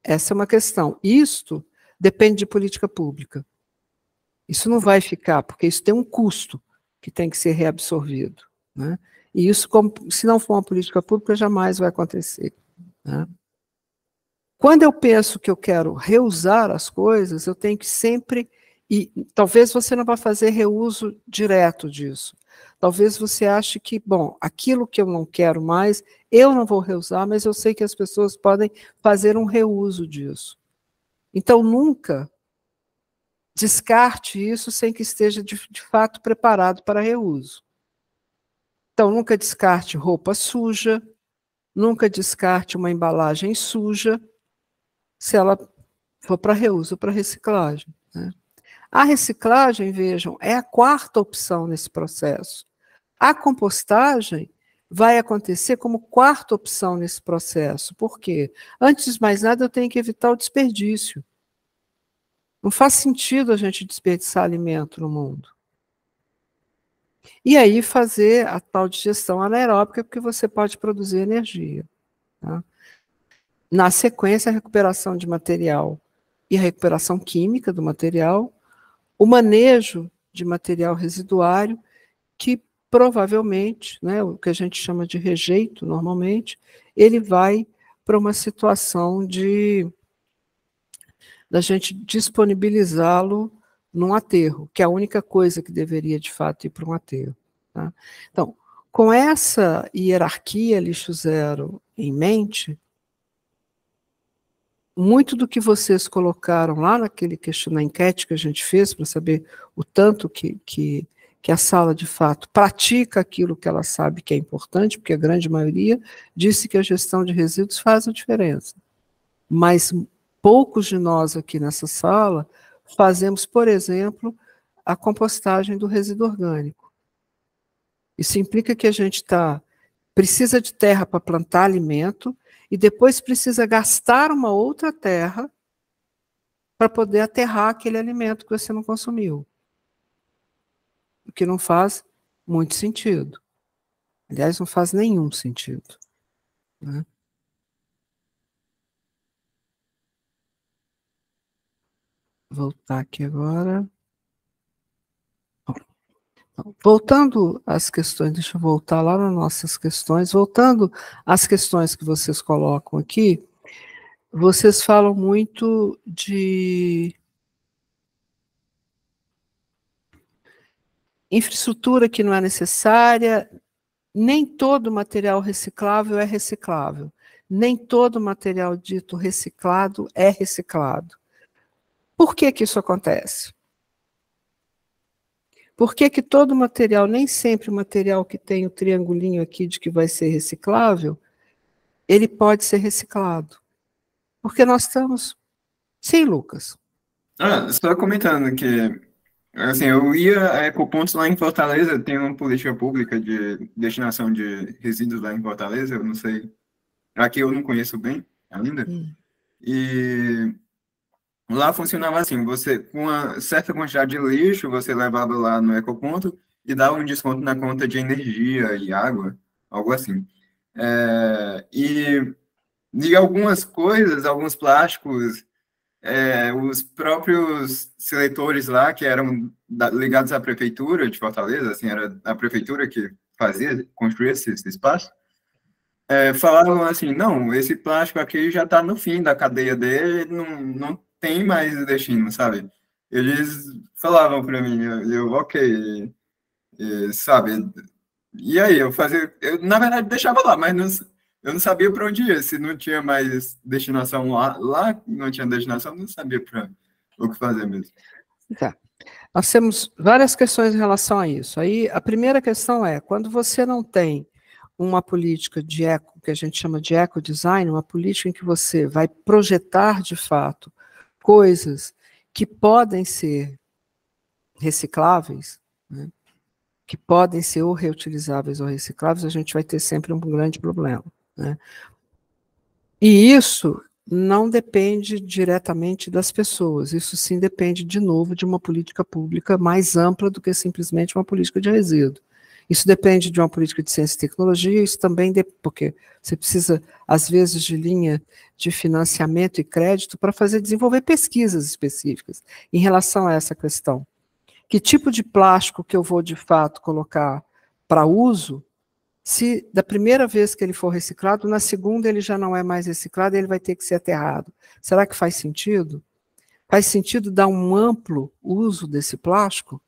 Essa é uma questão. Isto depende de política pública. Isso não vai ficar, porque isso tem um custo que tem que ser reabsorvido, né? E isso, se não for uma política pública, jamais vai acontecer, né? Quando eu penso que eu quero reusar as coisas, eu tenho que sempre... E talvez você não vá fazer reuso direto disso. Talvez você ache que, bom, aquilo que eu não quero mais, eu não vou reusar, mas eu sei que as pessoas podem fazer um reuso disso. Então, nunca descarte isso sem que esteja, de fato, preparado para reuso. Então, nunca descarte roupa suja, nunca descarte uma embalagem suja, se ela for para reuso, para reciclagem, né? A reciclagem, vejam, é a quarta opção nesse processo. A compostagem vai acontecer como quarta opção nesse processo. Por quê? Antes de mais nada, eu tenho que evitar o desperdício. Não faz sentido a gente desperdiçar alimento no mundo. E aí fazer a tal digestão anaeróbica, porque você pode produzir energia, tá? Na sequência, a recuperação de material e a recuperação química do material, o manejo de material residuário, que provavelmente, né, o que a gente chama de rejeito, normalmente, ele vai para uma situação da gente disponibilizá-lo num aterro, que é a única coisa que deveria, de fato, ir para um aterro, tá? Então, com essa hierarquia lixo zero em mente, muito do que vocês colocaram lá na enquete que a gente fez, para saber o tanto que a sala, de fato, pratica aquilo que ela sabe que é importante, porque a grande maioria disse que a gestão de resíduos faz a diferença. Mas poucos de nós aqui nessa sala fazemos, por exemplo, a compostagem do resíduo orgânico. Isso implica que a gente precisa de terra para plantar alimento, e depois precisa gastar uma outra terra para poder aterrar aquele alimento que você não consumiu. O que não faz muito sentido. Aliás, não faz nenhum sentido, né? Vou voltar aqui agora. Voltando às questões, deixa eu voltar lá nas nossas questões, voltando às questões que vocês colocam aqui, vocês falam muito de infraestrutura que não é necessária, nem todo material reciclável é reciclável, nem todo material dito reciclado é reciclado. Por que que isso acontece? Por que que todo material, nem sempre o material que tem o triangulinho aqui de que vai ser reciclável, ele pode ser reciclado? Porque nós estamos... Sim, Lucas. Só comentando que, assim, eu ia a Ecopontos lá em Fortaleza, tem uma política pública de destinação de resíduos lá em Fortaleza, eu não sei, aqui eu não conheço bem ainda, e lá funcionava assim, você, com uma certa quantidade de lixo, você levava lá no ecoponto e dava um desconto na conta de energia e água, algo assim. E algumas coisas, alguns plásticos, os próprios seletores lá, que eram ligados à prefeitura de Fortaleza, assim, era a prefeitura que construía esse espaço, falavam assim, não, esse plástico aqui já está no fim da cadeia dele, não tem mais destino, sabe? Eles falavam para mim, ok, sabe? E aí, eu na verdade, deixava lá, mas eu não sabia para onde ia, se não tinha mais destinação lá não tinha destinação, não sabia para o que fazer mesmo. Tá. Nós temos várias questões em relação a isso. Aí, a primeira questão é, quando você não tem uma política de eco, que a gente chama de ecodesign, uma política em que você vai projetar, de fato, coisas que podem ser recicláveis, né, que podem ser ou reutilizáveis ou recicláveis, a gente vai ter sempre um grande problema, né? E isso não depende diretamente das pessoas, isso sim depende, de novo, de uma política pública mais ampla do que simplesmente uma política de resíduo. Isso depende de uma política de ciência e tecnologia, isso também porque você precisa, às vezes, de linha de financiamento e crédito para desenvolver pesquisas específicas em relação a essa questão. Que tipo de plástico que eu vou, de fato, colocar para uso, se da primeira vez que ele for reciclado, na segunda ele já não é mais reciclado, ele vai ter que ser aterrado. Será que faz sentido? Faz sentido dar um amplo uso desse plástico?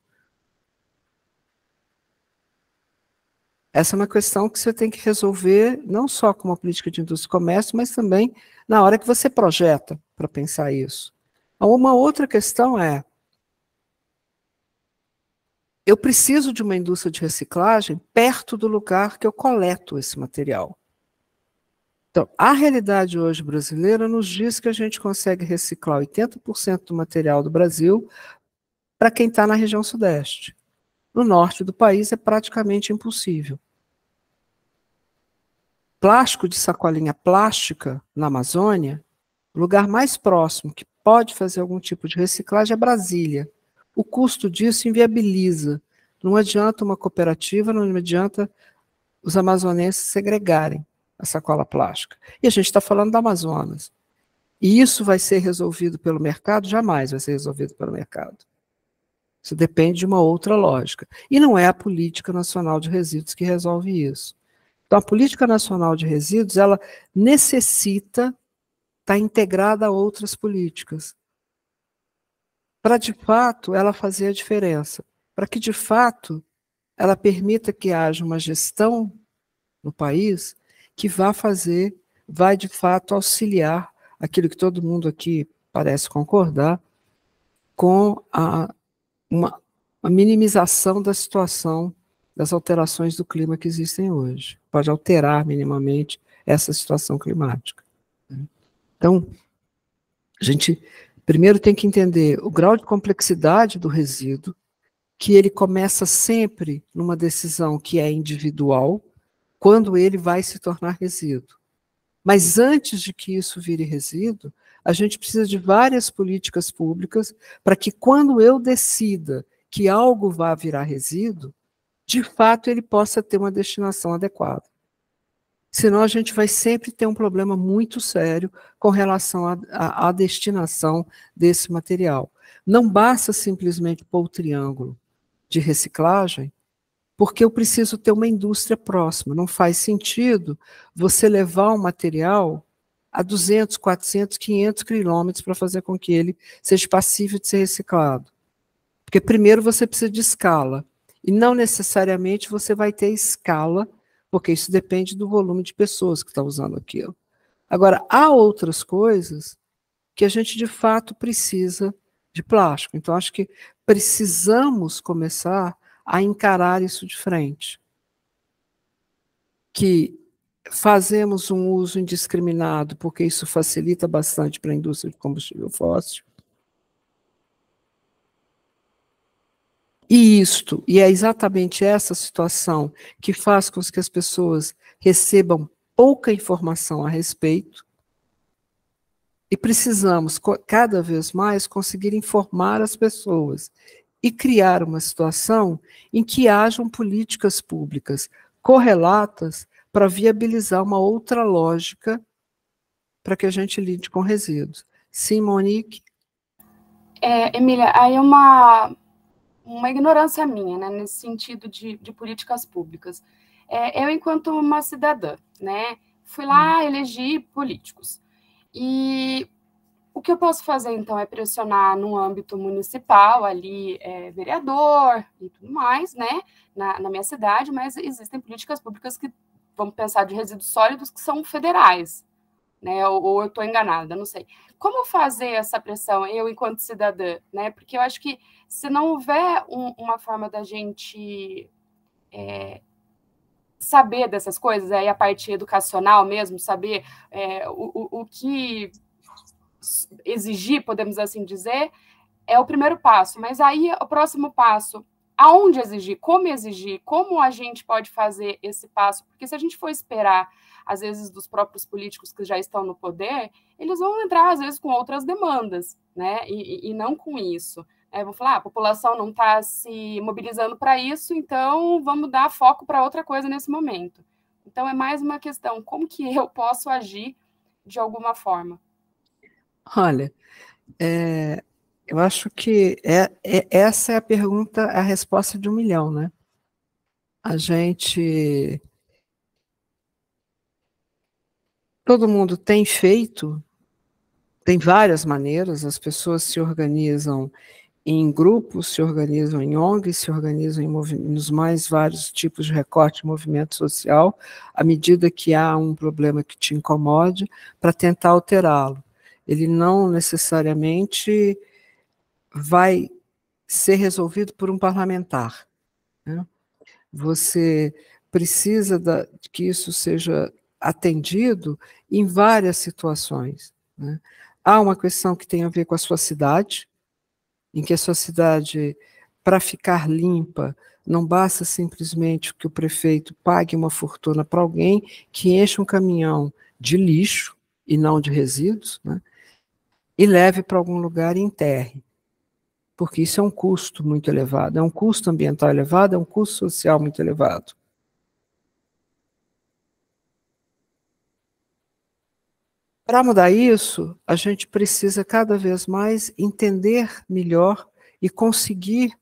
Essa é uma questão que você tem que resolver, não só com uma política de indústria e comércio, mas também na hora que você projeta para pensar isso. Uma outra questão é, eu preciso de uma indústria de reciclagem perto do lugar que eu coleto esse material. Então, a realidade hoje brasileira nos diz que a gente consegue reciclar 80% do material do Brasil para quem está na região sudeste. No norte do país é praticamente impossível. Plástico de sacolinha plástica na Amazônia, o lugar mais próximo que pode fazer algum tipo de reciclagem é Brasília. O custo disso inviabiliza. Não adianta uma cooperativa, não adianta os amazonenses segregarem a sacola plástica. E a gente está falando do Amazonas. E isso vai ser resolvido pelo mercado? Jamais vai ser resolvido pelo mercado. Isso depende de uma outra lógica. E não é a Política Nacional de Resíduos que resolve isso. Então, a Política Nacional de Resíduos, ela necessita estar integrada a outras políticas, para, de fato, ela fazer a diferença, para que, de fato, ela permita que haja uma gestão no país que vai, de fato, auxiliar aquilo que todo mundo aqui parece concordar, com uma minimização da situação das alterações do clima que existem hoje. Pode alterar minimamente essa situação climática. Então, a gente primeiro tem que entender o grau de complexidade do resíduo, que ele começa sempre numa decisão que é individual, quando ele vai se tornar resíduo. Mas antes de que isso vire resíduo, a gente precisa de várias políticas públicas para que, quando eu decida que algo vai virar resíduo, de fato ele possa ter uma destinação adequada. Senão a gente vai sempre ter um problema muito sério com relação à destinação desse material. Não basta simplesmente pôr o triângulo de reciclagem, porque eu preciso ter uma indústria próxima. Não faz sentido você levar um material a 200, 400, 500 quilômetros para fazer com que ele seja passível de ser reciclado. Porque primeiro você precisa de escala, e não necessariamente você vai ter escala, porque isso depende do volume de pessoas que estão usando aquilo. Agora, há outras coisas que a gente, de fato, precisa de plástico. Então, acho que precisamos começar a encarar isso de frente. Que fazemos um uso indiscriminado, porque isso facilita bastante para a indústria de combustível fóssil. E é exatamente essa situação que faz com que as pessoas recebam pouca informação a respeito, e precisamos, cada vez mais, conseguir informar as pessoas e criar uma situação em que hajam políticas públicas correlatas para viabilizar uma outra lógica para que a gente lide com resíduos. Sim, Monique? Emília, aí é uma ignorância minha, né, nesse sentido de políticas públicas. Eu, enquanto uma cidadã, né, fui lá eleger políticos. E o que eu posso fazer, então, é pressionar no âmbito municipal, ali, vereador e tudo mais, né, na minha cidade, mas existem políticas públicas que, vamos pensar, de resíduos sólidos, que são federais, né, ou eu estou enganada, não sei. Como fazer essa pressão, eu, enquanto cidadã, né, porque eu acho que se não houver uma forma da gente saber dessas coisas, aí a parte educacional mesmo, saber o que exigir, podemos assim dizer, é o primeiro passo. Mas aí o próximo passo, aonde exigir, como a gente pode fazer esse passo? Porque se a gente for esperar, às vezes, dos próprios políticos que já estão no poder, eles vão entrar, às vezes, com outras demandas, né? E não com isso. Vou falar, a população não está se mobilizando para isso, então vamos dar foco para outra coisa nesse momento. Então, é mais uma questão, como que eu posso agir de alguma forma? Olha, eu acho que essa é a pergunta, a resposta de 1 milhão, né? Todo mundo tem feito, tem várias maneiras, as pessoas se organizam em grupos, se organizam em ONGs, se organizam nos mais vários tipos de recorte de movimento social, à medida que há um problema que te incomode, para tentar alterá-lo. Ele não necessariamente vai ser resolvido por um parlamentar, né? Você precisa de que isso seja atendido em várias situações, né? Há uma questão que tem a ver com a sua cidade, em que a sua cidade, para ficar limpa, não basta simplesmente que o prefeito pague uma fortuna para alguém que enche um caminhão de lixo, e não de resíduos, né, e leve para algum lugar e enterre. Porque isso é um custo muito elevado, é um custo ambiental elevado, é um custo social muito elevado. Para mudar isso, a gente precisa cada vez mais entender melhor e conseguir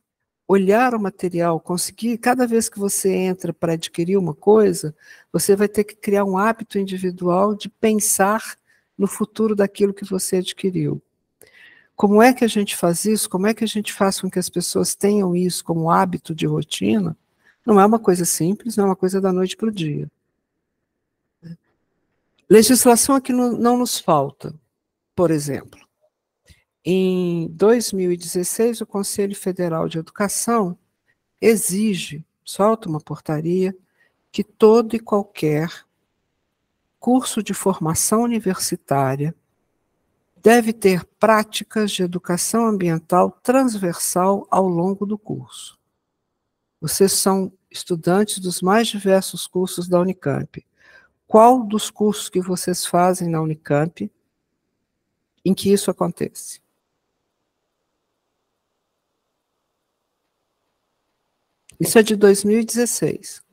olhar o material, cada vez que você entra para adquirir uma coisa, você vai ter que criar um hábito individual de pensar no futuro daquilo que você adquiriu. Como é que a gente faz isso? Como é que a gente faz com que as pessoas tenham isso como hábito de rotina? Não é uma coisa simples, não é uma coisa da noite para o dia. Legislação aqui não nos falta. Por exemplo, em 2016, o Conselho Federal de Educação solta uma portaria, que todo e qualquer curso de formação universitária deve ter práticas de educação ambiental transversal ao longo do curso. Vocês são estudantes dos mais diversos cursos da Unicamp. Qual dos cursos que vocês fazem na Unicamp em que isso acontece? Isso é de 2016.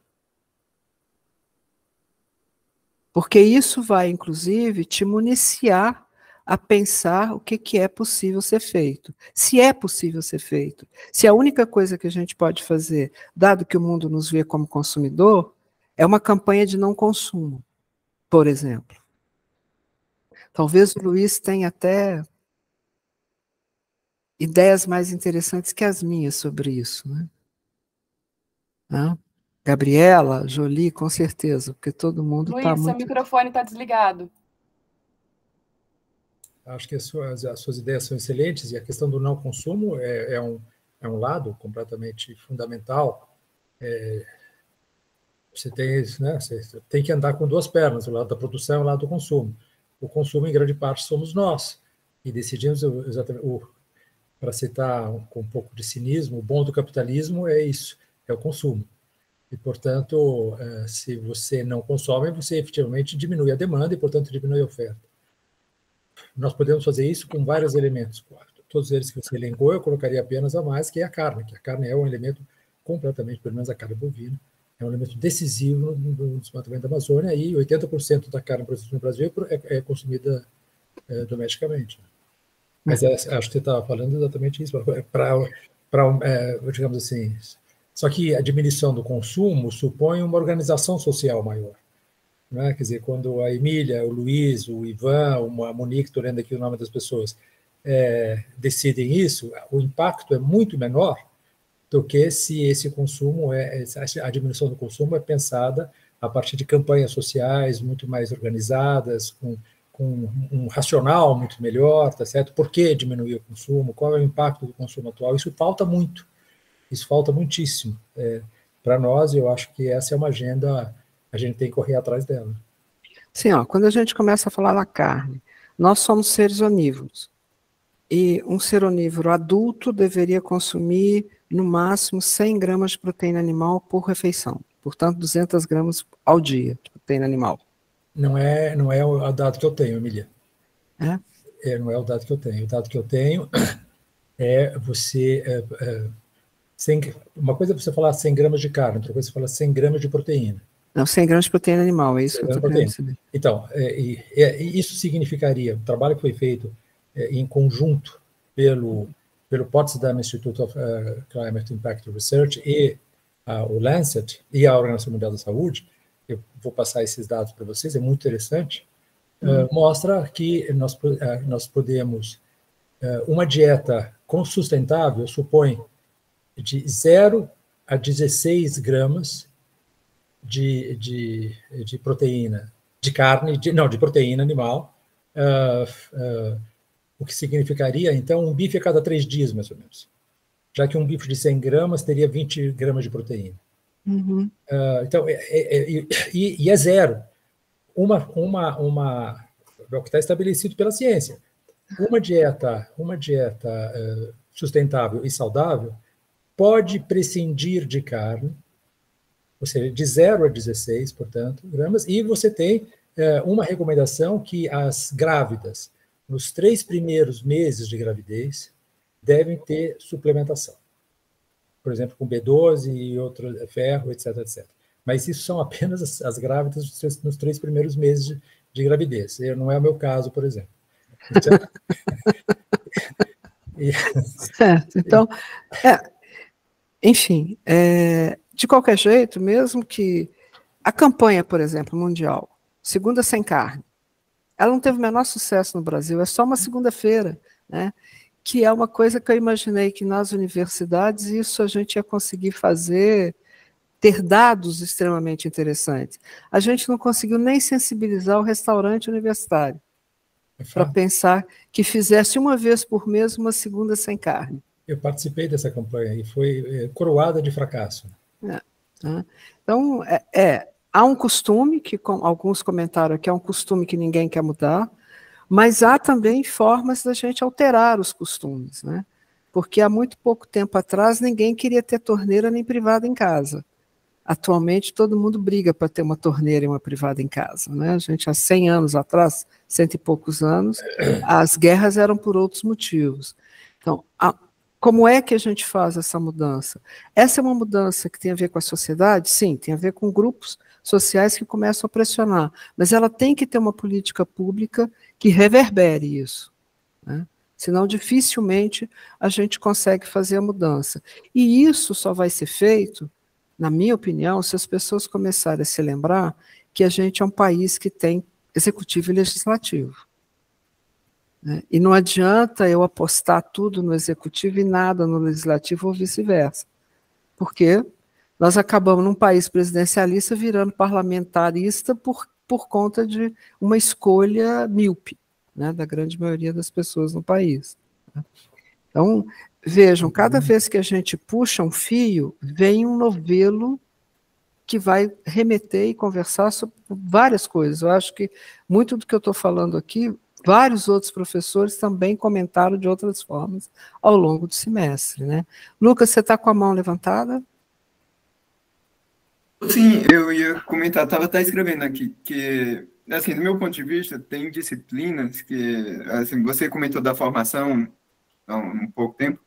Porque isso vai, inclusive, te municiar a pensar o que é possível ser feito. Se é possível ser feito. Se a única coisa que a gente pode fazer, dado que o mundo nos vê como consumidor, é uma campanha de não consumo, por exemplo. Talvez o Luiz tenha até ideias mais interessantes que as minhas sobre isso, né? Gabriela, Jolie, com certeza, porque todo mundo está muito... Luiz, seu microfone está desligado. Acho que as suas ideias são excelentes, e a questão do não consumo é um lado completamente fundamental. Você tem que andar com duas pernas, o lado da produção e o lado do consumo. O consumo, em grande parte, somos nós, e decidimos exatamente, para citar com um pouco de cinismo, o bom do capitalismo é isso, é o consumo. E, portanto, se você não consome, você efetivamente diminui a demanda e, portanto, diminui a oferta. Nós podemos fazer isso com vários elementos. Todos eles que você elencou, eu colocaria apenas a mais, que é a carne, que a carne é um elemento completamente, pelo menos a carne bovina, é um elemento decisivo no desmatamento da Amazônia, e 80% da carne produzida no Brasil é consumida domesticamente. Mas acho que você estava falando exatamente isso, digamos assim. Só que a diminuição do consumo supõe uma organização social maior. Não é? Quer dizer, quando a Emília, o Luiz, o Ivan, a Monique, estou lendo aqui o nome das pessoas, decidem isso, o impacto é muito menor do que se esse consumo, a diminuição do consumo é pensada a partir de campanhas sociais muito mais organizadas, com um racional muito melhor, tá certo? Por que diminuir o consumo? Qual é o impacto do consumo atual? Isso falta muito, isso falta muitíssimo. Para nós, eu acho que essa é uma agenda, a gente tem que correr atrás dela. Sim, quando a gente começa a falar da carne, nós somos seres onívoros, e um ser onívoro adulto deveria consumir, no máximo, 100 gramas de proteína animal por refeição, portanto, 200 gramas ao dia de proteína animal. Não é o dado que eu tenho, Emília. Não é o dado que eu tenho. O dado que eu tenho é você... uma coisa é você falar 100 gramas de carne, outra coisa é você falar 100 gramas de proteína. Não, 100 gramas de proteína animal, é isso que eu estou querendo saber. Então, isso significaria, o trabalho que foi feito em conjunto pelo Potsdam Institute of Climate Impact Research e o Lancet e a Organização Mundial da Saúde, eu vou passar esses dados para vocês, é muito interessante, mostra que nós podemos, uma dieta sustentável supõe de 0 a 16 gramas de proteína, de carne, de proteína animal, o que significaria, então, um bife a cada 3 dias, mais ou menos. Já que um bife de 100 gramas teria 20 gramas de proteína. Então, e é zero. É o que está estabelecido pela ciência. Uma dieta sustentável e saudável pode prescindir de carne, ou seja, de 0 a 16, portanto, gramas, e você tem uma recomendação que as grávidas, nos 3 primeiros meses de gravidez, devem ter suplementação. Por exemplo, com B12 e outro ferro, etc, etc. Mas isso são apenas as grávidas nos 3 primeiros meses de gravidez. Não é o meu caso, por exemplo. Certo. Então, enfim, de qualquer jeito, mesmo que a campanha, por exemplo, mundial, Segunda Sem Carne, ela não teve o menor sucesso no Brasil, é só uma segunda-feira, né? Que é uma coisa que eu imaginei que nas universidades isso a gente ia conseguir fazer, ter dados extremamente interessantes. A gente não conseguiu nem sensibilizar o restaurante universitário para pensar que fizesse uma vez por mês uma segunda sem carne. Eu participei dessa campanha e foi coroada de fracasso. Então, há um costume, que alguns comentaram aqui, é um costume que ninguém quer mudar, mas há também formas da gente alterar os costumes, né? Porque há muito pouco tempo atrás ninguém queria ter torneira nem privada em casa. Atualmente todo mundo briga para ter uma torneira e uma privada em casa, né? A gente há 100 anos atrás, 100 e poucos anos, as guerras eram por outros motivos. Então, como é que a gente faz essa mudança? Essa é uma mudança que tem a ver com a sociedade? Sim, tem a ver com grupos sociais que começam a pressionar, mas ela tem que ter uma política pública que reverbere isso, né? Senão dificilmente a gente consegue fazer a mudança. E isso só vai ser feito, na minha opinião, se as pessoas começarem a se lembrar que a gente é um país que tem executivo e legislativo, né? E não adianta eu apostar tudo no executivo e nada no legislativo ou vice-versa, porque nós acabamos num país presidencialista virando parlamentarista por conta de uma escolha míope, né, da grande maioria das pessoas no país. Então, Vejam, cada vez que a gente puxa um fio, vem um novelo que vai remeter e conversar sobre várias coisas. Eu acho que muito do que eu estou falando aqui, vários outros professores também comentaram de outras formas ao longo do semestre, né? Lucas, você está com a mão levantada? Sim, eu ia comentar, estava até escrevendo aqui, que, assim, do meu ponto de vista, tem disciplinas que, assim, você comentou da formação há um pouco tempo,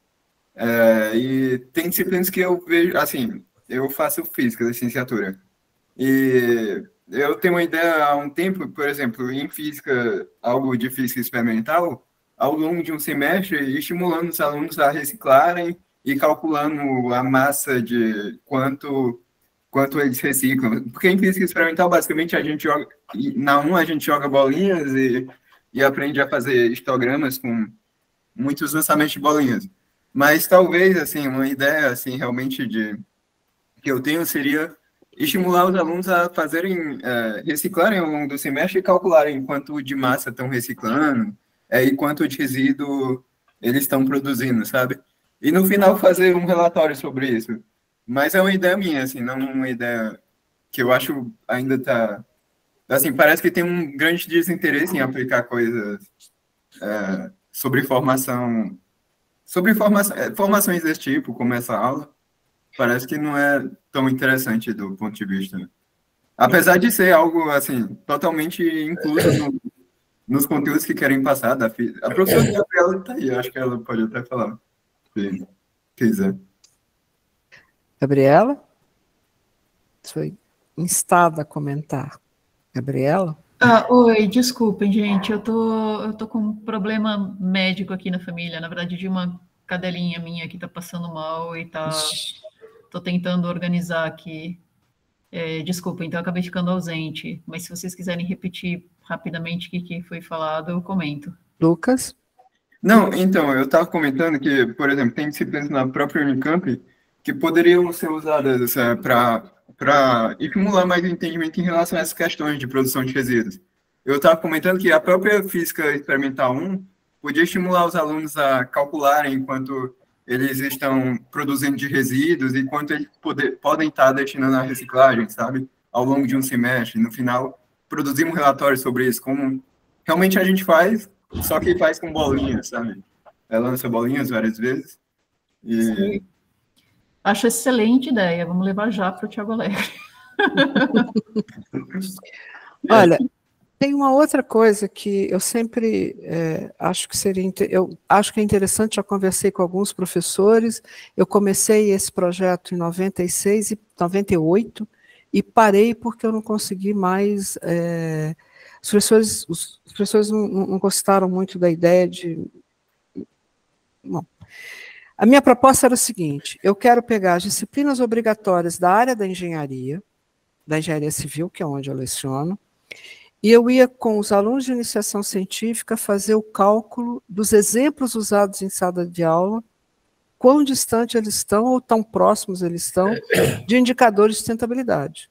e tem disciplinas que eu vejo, assim, eu faço física, licenciatura, e eu tenho uma ideia há um tempo, por exemplo, em física, algo de física experimental, ao longo de um semestre, estimulando os alunos a reciclarem e calculando a massa de quanto eles reciclam. Porque em física experimental, basicamente, a gente joga, a gente joga bolinhas e aprende a fazer histogramas com muitos lançamentos de bolinhas. Mas talvez, assim, uma ideia, assim, realmente que eu tenho seria estimular os alunos a fazerem, reciclarem ao longo do semestre e calcularem quanto de massa estão reciclando e quanto de resíduo eles estão produzindo, sabe? E no final fazer um relatório sobre isso. Mas é uma ideia minha, assim, não uma ideia que eu acho ainda tá... Assim, parece que tem um grande desinteresse em aplicar coisas sobre formação... formações desse tipo, como essa aula. Parece que não é tão interessante do ponto de vista. Apesar de ser algo, assim, totalmente incluso nos conteúdos que querem passar da física. A professora Gabriela está aí, acho que ela pode até falar, se quiser. Gabriela? Foi instada a comentar. Gabriela? Oi, desculpem, gente, eu tô com um problema médico aqui na família, na verdade, de uma cadelinha minha que tá passando mal e tô tentando organizar aqui. Desculpa, então eu acabei ficando ausente, mas se vocês quiserem repetir rapidamente o que foi falado, eu comento. Lucas? Não, então, eu estava comentando que, por exemplo, tem disciplinas na própria Unicamp que poderiam ser usadas para estimular mais o entendimento em relação a essas questões de produção de resíduos. Eu estava comentando que a própria Física Experimental 1 podia estimular os alunos a calcularem quanto eles estão produzindo de resíduos e quanto eles podem estar destinando à reciclagem, sabe? Ao longo de um semestre. No final, produzir um relatório sobre isso, como realmente a gente faz, só que faz com bolinhas, sabe? Ela lança bolinhas várias vezes. Sim. Acho excelente ideia. Vamos levar já para o Thiago Alegre. Olha, tem uma outra coisa que eu sempre acho que eu acho que é interessante, já conversei com alguns professores, eu comecei esse projeto em 96 e 98 e parei porque eu não consegui mais, os professores não gostaram muito da ideia de... Bom, a minha proposta era o seguinte: eu quero pegar as disciplinas obrigatórias da área da engenharia civil, que é onde eu leciono, e eu ia, com os alunos de iniciação científica, fazer o cálculo dos exemplos usados em sala de aula, quão distante eles estão, ou tão próximos eles estão, de indicadores de sustentabilidade.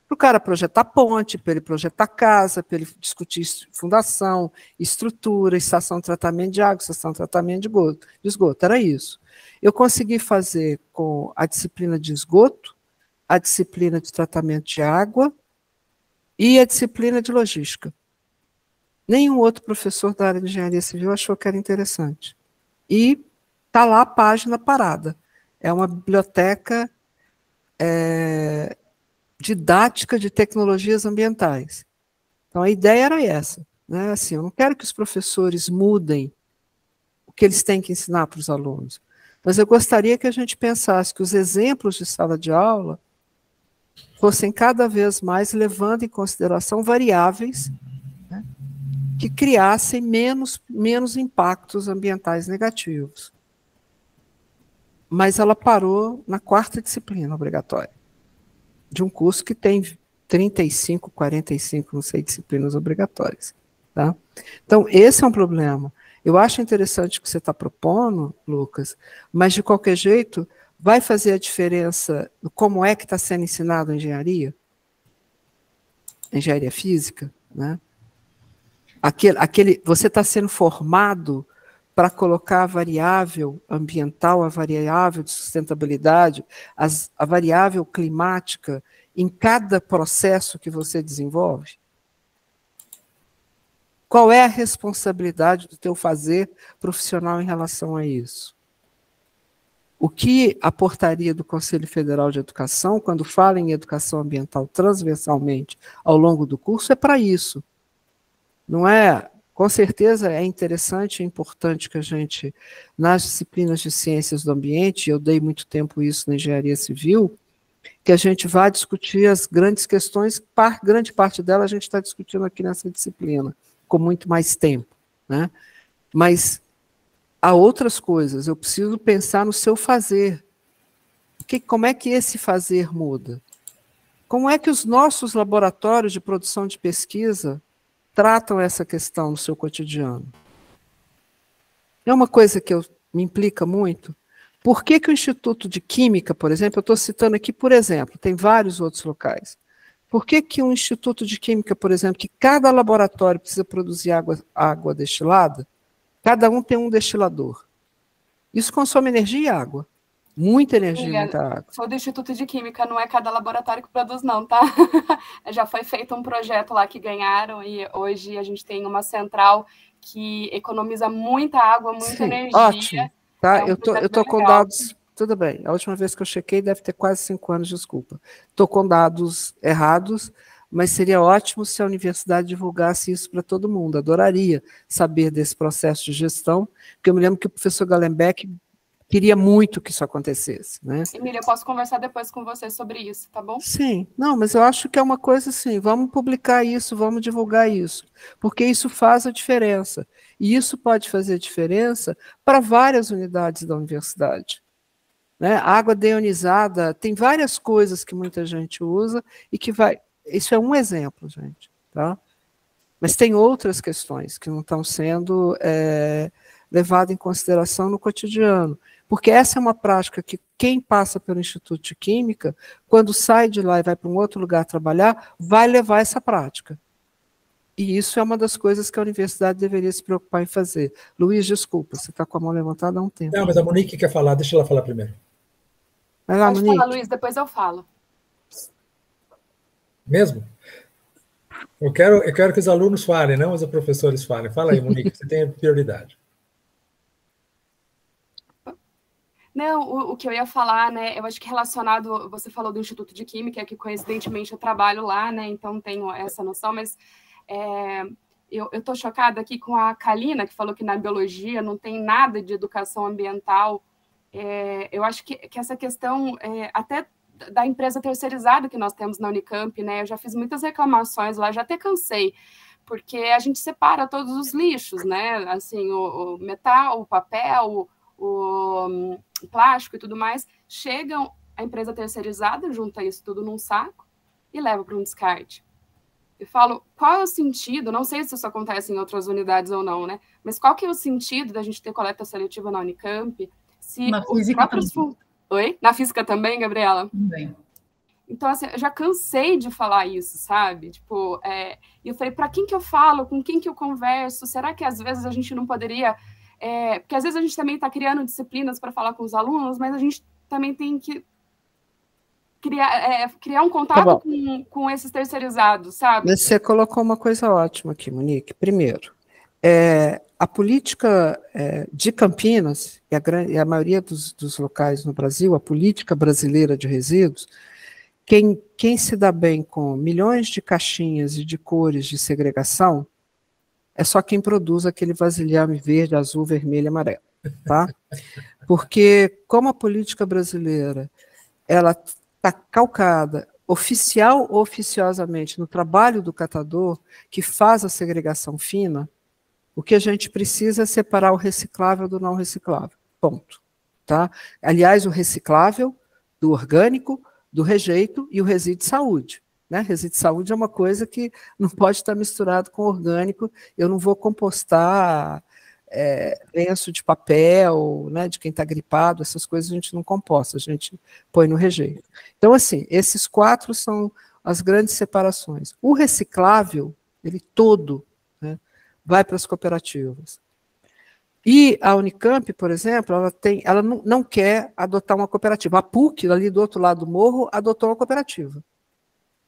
Para o cara projetar ponte, para ele projetar casa, para ele discutir fundação, estrutura, estação de tratamento de água, estação de tratamento de esgoto. Era isso. Eu consegui fazer com a disciplina de esgoto, a disciplina de tratamento de água e a disciplina de logística. Nenhum outro professor da área de engenharia civil achou que era interessante. E está lá a página parada. É uma biblioteca didática de tecnologias ambientais. Então, a ideia era essa, né? Assim, eu não quero que os professores mudem o que eles têm que ensinar para os alunos, mas eu gostaria que a gente pensasse que os exemplos de sala de aula fossem cada vez mais levando em consideração variáveis, né, que criassem menos impactos ambientais negativos. Mas ela parou na 4ª disciplina obrigatória, de um curso que tem 35, 45, não sei, disciplinas obrigatórias. Tá? Então, esse é um problema. Eu acho interessante o que você está propondo, Lucas, mas, de qualquer jeito, vai fazer a diferença no como é que está sendo ensinado a engenharia física, né? Você está sendo formado para colocar a variável ambiental, a variável de sustentabilidade, a variável climática em cada processo que você desenvolve? Qual é a responsabilidade do teu fazer profissional em relação a isso? O que a portaria do Conselho Federal de Educação, quando fala em educação ambiental transversalmente ao longo do curso, é para isso. Não é? Com certeza é interessante e importante que a gente, nas disciplinas de ciências do ambiente, eu dei muito tempo isso na engenharia civil, que a gente vá discutir as grandes questões, grande parte dela a gente está discutindo aqui nessa disciplina, com muito mais tempo, né? Mas há outras coisas, eu preciso pensar no seu fazer. Como é que esse fazer muda? Como é que os nossos laboratórios de produção de pesquisa tratam essa questão no seu cotidiano? É uma coisa que me implica muito. Por que o Instituto de Química, por exemplo, eu estou citando aqui, por exemplo, tem vários outros locais. Por que um Instituto de Química, por exemplo, que cada laboratório precisa produzir água destilada, cada um tem um destilador? Isso consome energia e água. Muita energia e muita água. Sou do Instituto de Química, não é cada laboratório que produz, não, tá? Já foi feito um projeto lá que ganharam e hoje a gente tem uma central que economiza muita água, muita energia. Ótimo. Tá? Eu tô com dados... Tudo bem, a última vez que eu chequei deve ter quase 5 anos, desculpa. Estou com dados errados, mas seria ótimo se a universidade divulgasse isso para todo mundo. Adoraria saber desse processo de gestão, porque eu me lembro que o professor Gallenbeck queria muito que isso acontecesse, né? Emília, eu posso conversar depois com você sobre isso, tá bom? Sim, não, mas eu acho que é uma coisa assim, vamos publicar isso, vamos divulgar isso, porque isso faz a diferença, e isso pode fazer diferença para várias unidades da universidade. Né? Água deionizada, tem várias coisas que muita gente usa e que vai... Isso é um exemplo, gente, tá? Mas tem outras questões que não estão sendo levadas em consideração no cotidiano, porque essa é uma prática que quem passa pelo Instituto de Química, quando sai de lá e vai para um outro lugar trabalhar, vai levar essa prática. E isso é uma das coisas que a universidade deveria se preocupar em fazer. Luiz, desculpa, você está com a mão levantada há um tempo. Não, mas a Monique quer falar, deixa ela falar primeiro. Vai lá, Pode Monique. falar, Luiz, depois eu falo. Mesmo? Eu quero que os alunos falem, não os professores falem. Fala aí, Monique, você tem prioridade. Não, o que eu ia falar, né, eu acho que relacionado, você falou do Instituto de Química, que coincidentemente eu trabalho lá, né, então tenho essa noção, mas eu estou chocada aqui com a Kalina, que falou que na biologia não tem nada de educação ambiental. Eu acho que essa questão, até da empresa terceirizada que nós temos na Unicamp, né, eu já fiz muitas reclamações lá, já até cansei, porque a gente separa todos os lixos, né, assim, o metal, o papel, o plástico e tudo mais, chegam a empresa terceirizada, junta isso tudo num saco e leva para um descarte. Eu falo, qual é o sentido, não sei se isso acontece em outras unidades ou não, né, mas qual que é o sentido da gente ter coleta seletiva na Unicamp, se na os próprios... Oi? Na física também, Gabriela? Também. Então, assim, eu já cansei de falar isso, sabe? Tipo, eu falei, para quem que eu falo? Com quem que eu converso? Será que às vezes a gente não poderia... porque às vezes a gente também está criando disciplinas para falar com os alunos, mas a gente também tem que criar um contato com esses terceirizados, sabe? Mas você colocou uma coisa ótima aqui, Monique. Primeiro, a política de Campinas, e a maioria dos locais no Brasil, a política brasileira de resíduos, quem se dá bem com milhões de caixinhas e de cores de segregação é só quem produz aquele vasilhame verde, azul, vermelho e amarelo. Tá? Porque como a política brasileira ela está calcada oficial ou oficiosamente no trabalho do catador, que faz a segregação fina, o que a gente precisa é separar o reciclável do não reciclável. Ponto. Tá? Aliás, o reciclável do orgânico, do rejeito e o resíduo de saúde. Né? Resíduo de saúde é uma coisa que não pode estar misturado com orgânico. Eu não vou compostar lenço de papel, né, de quem está gripado, essas coisas a gente não composta, a gente põe no rejeito. Então, assim, esses 4 são as grandes separações. O reciclável, ele todo, né, vai para as cooperativas. E a Unicamp, por exemplo, ela não quer adotar uma cooperativa. A PUC, ali do outro lado do morro, adotou uma cooperativa.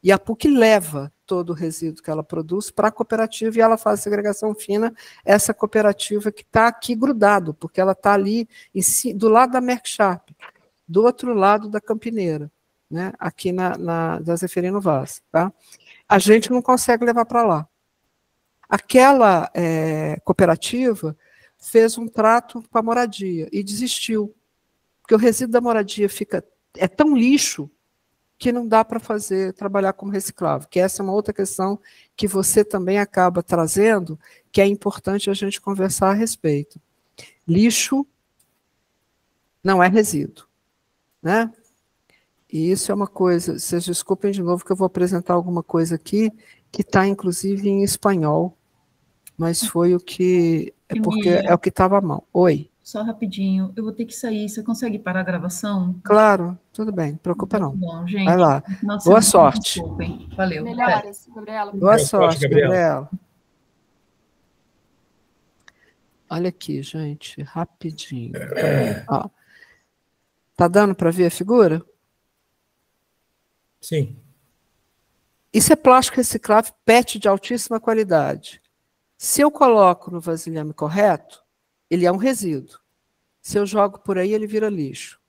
E a PUC leva todo o resíduo que ela produz para a cooperativa e ela faz segregação fina, essa cooperativa que está aqui grudado, porque ela está ali do lado da Merck Sharp, do outro lado da Campineira, né, aqui da Zeferino Vaz. Tá? A gente não consegue levar para lá. Aquela cooperativa fez um trato com a moradia e desistiu, porque o resíduo da moradia é tão lixo que não dá para trabalhar como reciclável, que essa é uma outra questão que você também acaba trazendo, que é importante a gente conversar a respeito. Lixo não é resíduo, né? E isso é uma coisa, vocês desculpem de novo que eu vou apresentar alguma coisa aqui, que está inclusive em espanhol, mas foi o que, porque é o que estava à mão. Oi. Só rapidinho, eu vou ter que sair. Você consegue parar a gravação? Claro, tudo bem, não preocupa não. Bom, gente. Vai lá. Boa sorte. Desculpem. Valeu. Melhoras, Gabriela. Boa sorte, Gabriela. Olha aqui, gente, rapidinho. Ó. Tá dando para ver a figura? Sim. Isso é plástico reciclável PET de altíssima qualidade. Se eu coloco no vasilhame correto, ele é um resíduo. Se eu jogo por aí, ele vira lixo.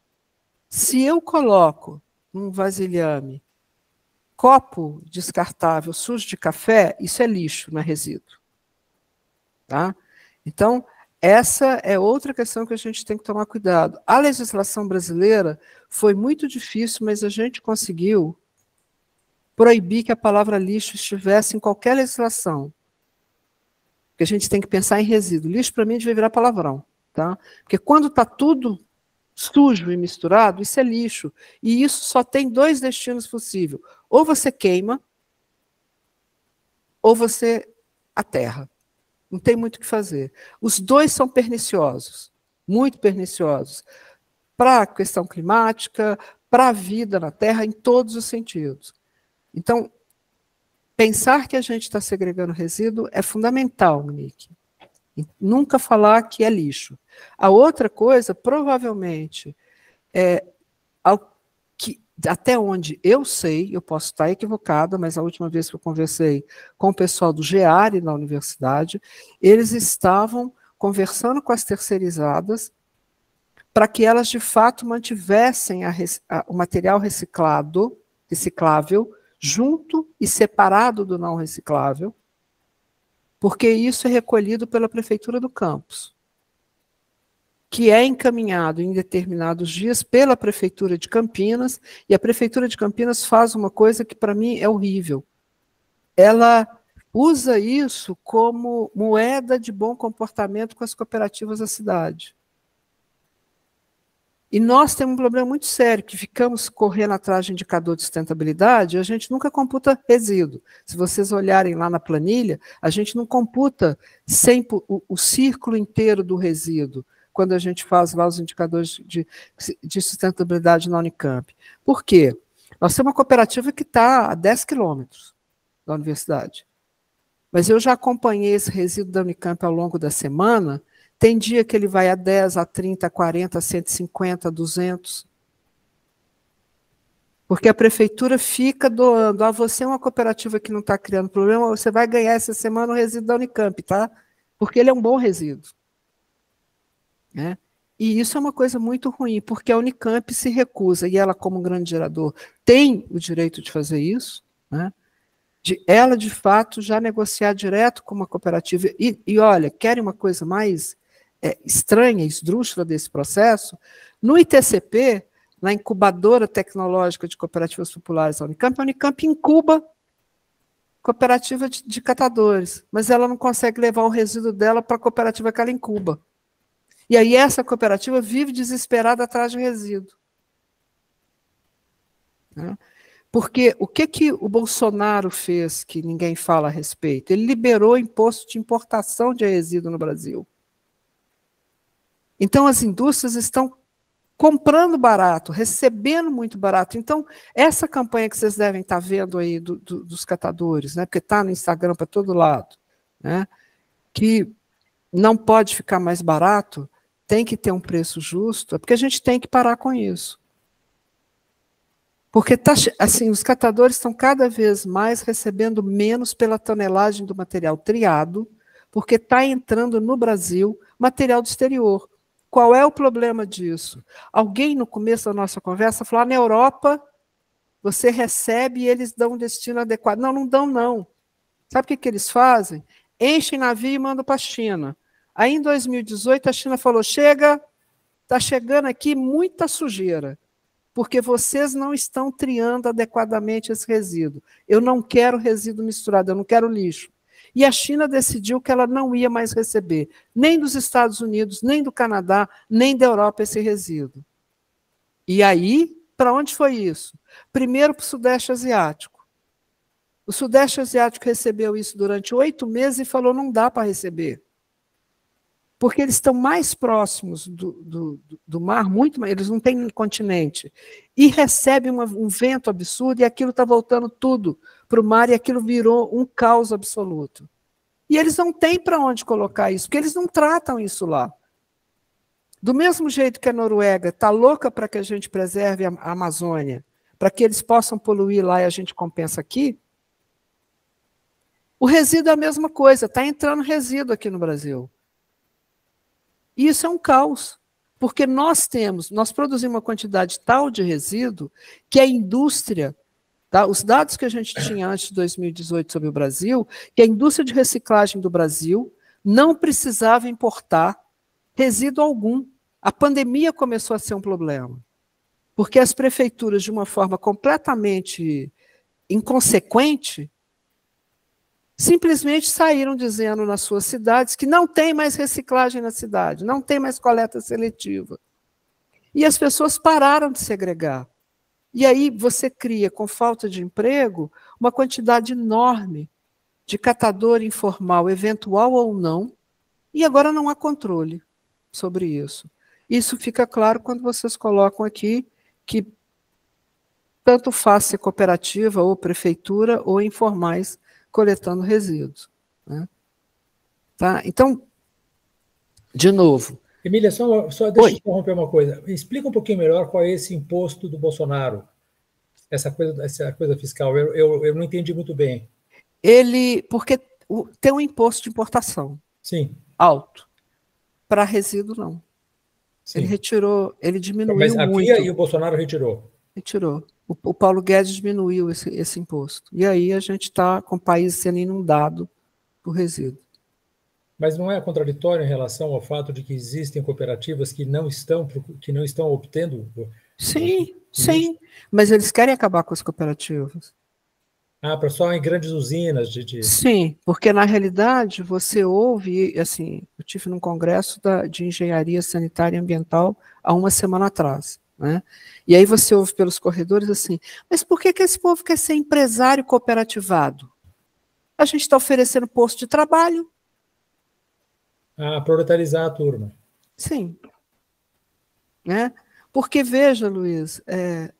Se eu coloco num vasilhame copo descartável sujo de café, isso é lixo, não é resíduo. Tá? Então, essa é outra questão que a gente tem que tomar cuidado. A legislação brasileira foi muito difícil, mas a gente conseguiu proibir que a palavra lixo estivesse em qualquer legislação. Porque a gente tem que pensar em resíduo. Lixo, para mim, devia virar palavrão. Tá? Porque quando está tudo sujo e misturado, isso é lixo. E isso só tem dois destinos possíveis. Ou você queima, ou você aterra. Não tem muito o que fazer. Os dois são perniciosos, muito perniciosos, para a questão climática, para a vida na Terra, em todos os sentidos. Então, pensar que a gente está segregando resíduo é fundamental, Monique. Nunca falar que é lixo. A outra coisa, provavelmente, até onde eu sei, eu posso estar equivocada, mas a última vez que eu conversei com o pessoal do GEARE na universidade, eles estavam conversando com as terceirizadas para que elas, de fato, mantivessem o material reciclável, junto e separado do não reciclável, porque isso é recolhido pela Prefeitura do campus, que é encaminhado em determinados dias pela Prefeitura de Campinas, e a Prefeitura de Campinas faz uma coisa que, para mim, é horrível. Ela usa isso como moeda de bom comportamento com as cooperativas da cidade. E nós temos um problema muito sério, que ficamos correndo atrás de indicador de sustentabilidade e a gente nunca computa resíduo. Se vocês olharem lá na planilha, a gente não computa o círculo inteiro do resíduo, quando a gente faz lá os indicadores de sustentabilidade na Unicamp. Por quê? Nós temos uma cooperativa que está a 10 quilômetros da universidade. Mas eu já acompanhei esse resíduo da Unicamp ao longo da semana. Tem dia que ele vai a 10, a 30, a 40, a 150, a 200. Porque a prefeitura fica doando. Você é uma cooperativa que não está criando problema, você vai ganhar essa semana o resíduo da Unicamp, tá? Porque ele é um bom resíduo. Né? E isso é uma coisa muito ruim, porque a Unicamp se recusa, e ela, como grande gerador, tem o direito de fazer isso, né? Ela, de fato, já negociar direto com uma cooperativa. E olha, querem uma coisa mais estranha, esdrúxula desse processo? No ITCP, na Incubadora Tecnológica de Cooperativas Populares da Unicamp, a Unicamp incuba cooperativa de catadores, mas ela não consegue levar o resíduo dela para a cooperativa que ela incuba. E aí essa cooperativa vive desesperada atrás de resíduo. Né? Porque o que o Bolsonaro fez que ninguém fala a respeito? Ele liberou o imposto de importação de resíduo no Brasil. Então, as indústrias estão comprando barato, recebendo muito barato. Então, essa campanha que vocês devem estar vendo aí dos catadores, né, porque está no Instagram para todo lado, né, que não pode ficar mais barato, tem que ter um preço justo, é porque a gente tem que parar com isso. Porque assim, os catadores estão cada vez mais recebendo menos pela tonelagem do material triado, porque está entrando no Brasil material do exterior. Qual é o problema disso? Alguém, no começo da nossa conversa, falou, na Europa, você recebe e eles dão um destino adequado. Não, não dão, não. Sabe o que eles fazem? Enchem navio e mandam para a China. Aí, em 2018, a China falou, está chegando aqui muita sujeira, porque vocês não estão triando adequadamente esse resíduo. Eu não quero resíduo misturado, eu não quero lixo. E a China decidiu que ela não ia mais receber, nem dos Estados Unidos, nem do Canadá, nem da Europa esse resíduo. E aí, para onde foi isso? Primeiro para o Sudeste Asiático. O Sudeste Asiático recebeu isso durante 8 meses e falou, não dá para receber. Porque eles estão mais próximos do mar, muito mais, eles não têm continente, e recebem um vento absurdo, e aquilo está voltando tudo para o mar, e aquilo virou um caos absoluto. E eles não têm para onde colocar isso, porque eles não tratam isso lá. Do mesmo jeito que a Noruega está louca para que a gente preserve a Amazônia, para que eles possam poluir lá e a gente compensa aqui, o resíduo é a mesma coisa, está entrando resíduo aqui no Brasil. E isso é um caos, porque nós produzimos uma quantidade tal de resíduo que a indústria, tá, os dados que a gente tinha antes de 2018 sobre o Brasil, que a indústria de reciclagem do Brasil não precisava importar resíduo algum. A pandemia começou a ser um problema, porque as prefeituras, de uma forma completamente inconsequente, simplesmente saíram dizendo nas suas cidades que não tem mais reciclagem na cidade, não tem mais coleta seletiva. E as pessoas pararam de segregar. E aí você cria, com falta de emprego, uma quantidade enorme de catador informal, eventual ou não, e agora não há controle sobre isso. Isso fica claro quando vocês colocam aqui que tanto faz ser cooperativa ou prefeitura ou informais coletando resíduos. Né? Tá? Então, de novo... Emília, só deixa eu interromper uma coisa. Explica um pouquinho melhor qual é esse imposto do Bolsonaro, essa coisa fiscal. Eu não entendi muito bem. Porque tem um imposto de importação. Sim. Alto. Para resíduo, não. Sim. Ele retirou, ele diminuiu muito. Mas aqui e o Bolsonaro retirou? Retirou. O Paulo Guedes diminuiu esse imposto. E aí a gente está com o país sendo inundado por resíduo. Mas não é contraditório em relação ao fato de que existem cooperativas que não estão obtendo? Sim, sim. Mas eles querem acabar com as cooperativas. Para só em grandes usinas? Sim, porque na realidade você ouve, assim, eu tive num congresso de engenharia sanitária e ambiental há uma semana atrás. Né? E aí você ouve pelos corredores assim, mas por que esse povo quer ser empresário cooperativado? A gente está oferecendo posto de trabalho. Proletarizar a turma. Sim. Né? Porque, veja, Luiz,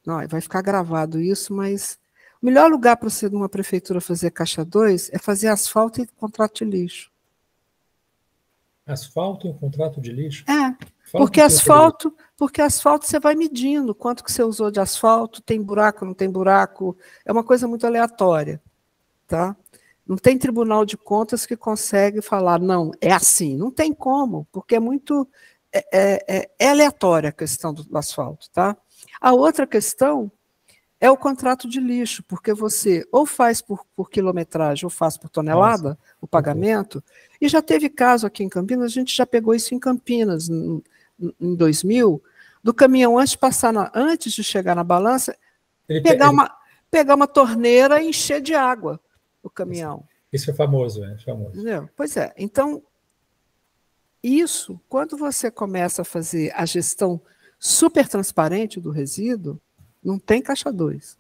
não, vai ficar gravado isso, mas o melhor lugar para você, numa prefeitura, fazer caixa 2 é fazer asfalto e contrato de lixo. Asfalto e contrato de lixo? Porque asfalto você vai medindo quanto que você usou de asfalto, tem buraco, não tem buraco, é uma coisa muito aleatória. Tá? Não tem tribunal de contas que consegue falar, não, é assim, não tem como, porque é muito aleatória a questão do asfalto. Tá? A outra questão é o contrato de lixo, porque você ou faz por quilometragem ou faz por tonelada o pagamento, e já teve caso aqui em Campinas, a gente já pegou isso em Campinas, em 2000, do caminhão antes de chegar na balança, pegar uma torneira e encher de água o caminhão. Isso é famoso, é famoso. Entendeu? Pois é. Então, isso, quando você começa a fazer a gestão super transparente do resíduo, não tem caixa 2.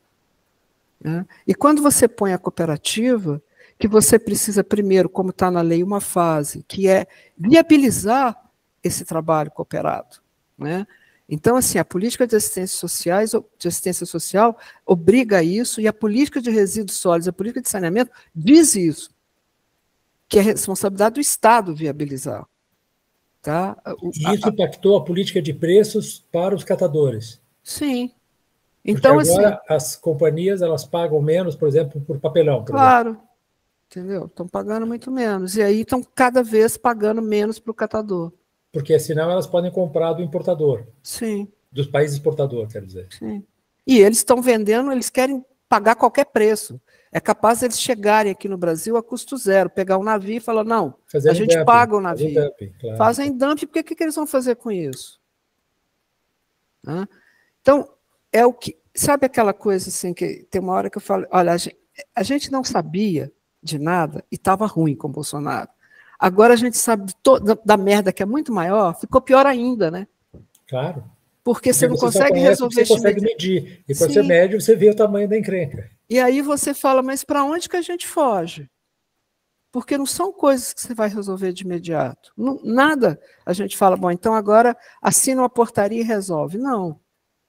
Né? E quando você põe a cooperativa, que você precisa primeiro, como está na lei, uma fase, que é viabilizar esse trabalho cooperado. Né? Então, assim, a política de assistência social obriga a isso, e a política de resíduos sólidos, a política de saneamento, diz isso, que é responsabilidade do Estado viabilizar. Tá? E isso impactou a política de preços para os catadores. Sim. Então, porque agora assim, as companhias elas pagam menos, por exemplo, por papelão. Claro. Entendeu? Estão pagando muito menos. E aí estão cada vez pagando menos para o catador. Porque senão elas podem comprar do importador. Sim. Dos países exportadores, quer dizer. Sim. E eles estão vendendo, eles querem pagar qualquer preço. É capaz de eles chegarem aqui no Brasil a custo zero, pegar um navio e falar, não, a gente dumping, paga o navio. Dumping, claro. Fazem dumping, porque o que eles vão fazer com isso? Então, é o que... Sabe aquela coisa assim, que tem uma hora que eu falo, olha, a gente não sabia de nada e estava ruim com o Bolsonaro. Agora a gente sabe da merda que é muito maior, ficou pior ainda, né? Claro. Porque você não consegue resolver... Você consegue medir. E quando você mede, você vê o tamanho da encrenca. E aí você fala, mas para onde que a gente foge? Porque não são coisas que você vai resolver de imediato. Não, nada a gente fala, bom, então agora assina uma portaria e resolve. Não.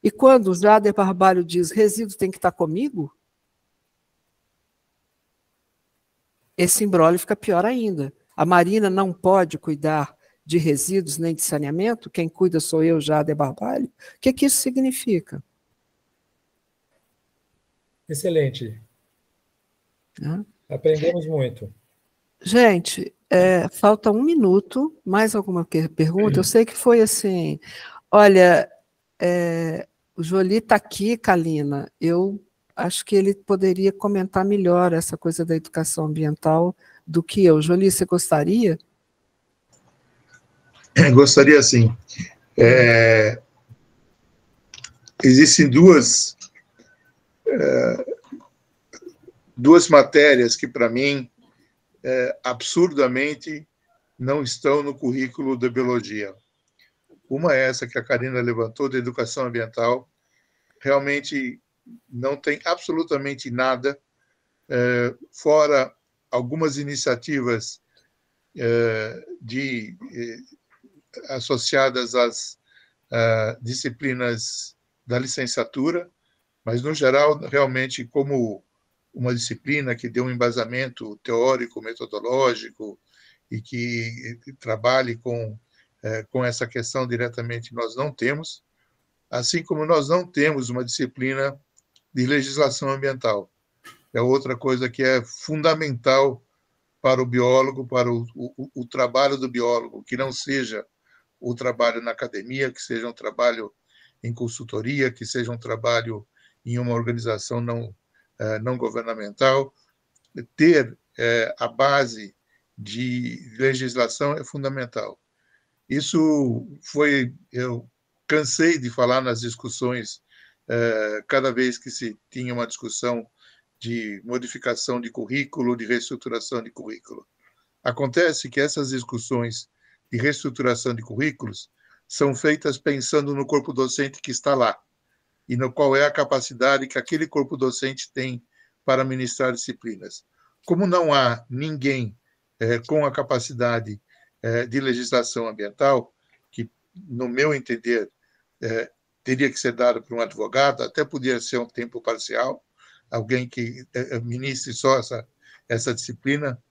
E quando o Jader Barbalho diz, resíduo tem que estar comigo, esse imbróglio fica pior ainda. A Marina não pode cuidar de resíduos nem de saneamento, quem cuida sou eu, Jader Barbalho. O que isso significa? Excelente. Aprendemos muito. Gente, falta 1 minuto. Mais alguma pergunta? Eu sei que foi assim... Olha, o Jolie está aqui, Kalina. Eu acho que ele poderia comentar melhor essa coisa da educação ambiental do que eu. Jolie, você gostaria? Gostaria, sim. Existem duas matérias que, para mim, absurdamente não estão no currículo da biologia. Uma é essa que a Karina levantou, da educação ambiental. Realmente não tem absolutamente nada, fora algumas iniciativas associadas às disciplinas da licenciatura, mas, no geral, realmente, como uma disciplina que dê um embasamento teórico, metodológico e que trabalhe com essa questão diretamente, nós não temos, assim como nós não temos uma disciplina de legislação ambiental. É outra coisa que é fundamental para o biólogo, para o trabalho do biólogo, que não seja o trabalho na academia, que seja um trabalho em consultoria, que seja um trabalho em uma organização não governamental. Ter a base de legislação é fundamental. Isso eu cansei de falar nas discussões, cada vez que se tinha uma discussão de modificação de currículo, de reestruturação de currículo. Acontece que essas discussões de reestruturação de currículos são feitas pensando no corpo docente que está lá e no qual é a capacidade que aquele corpo docente tem para ministrar disciplinas. Como não há ninguém com a capacidade de legislação ambiental, que, no meu entender, teria que ser dado por um advogado, até poderia ser um tempo parcial, alguém que ministre só essa disciplina,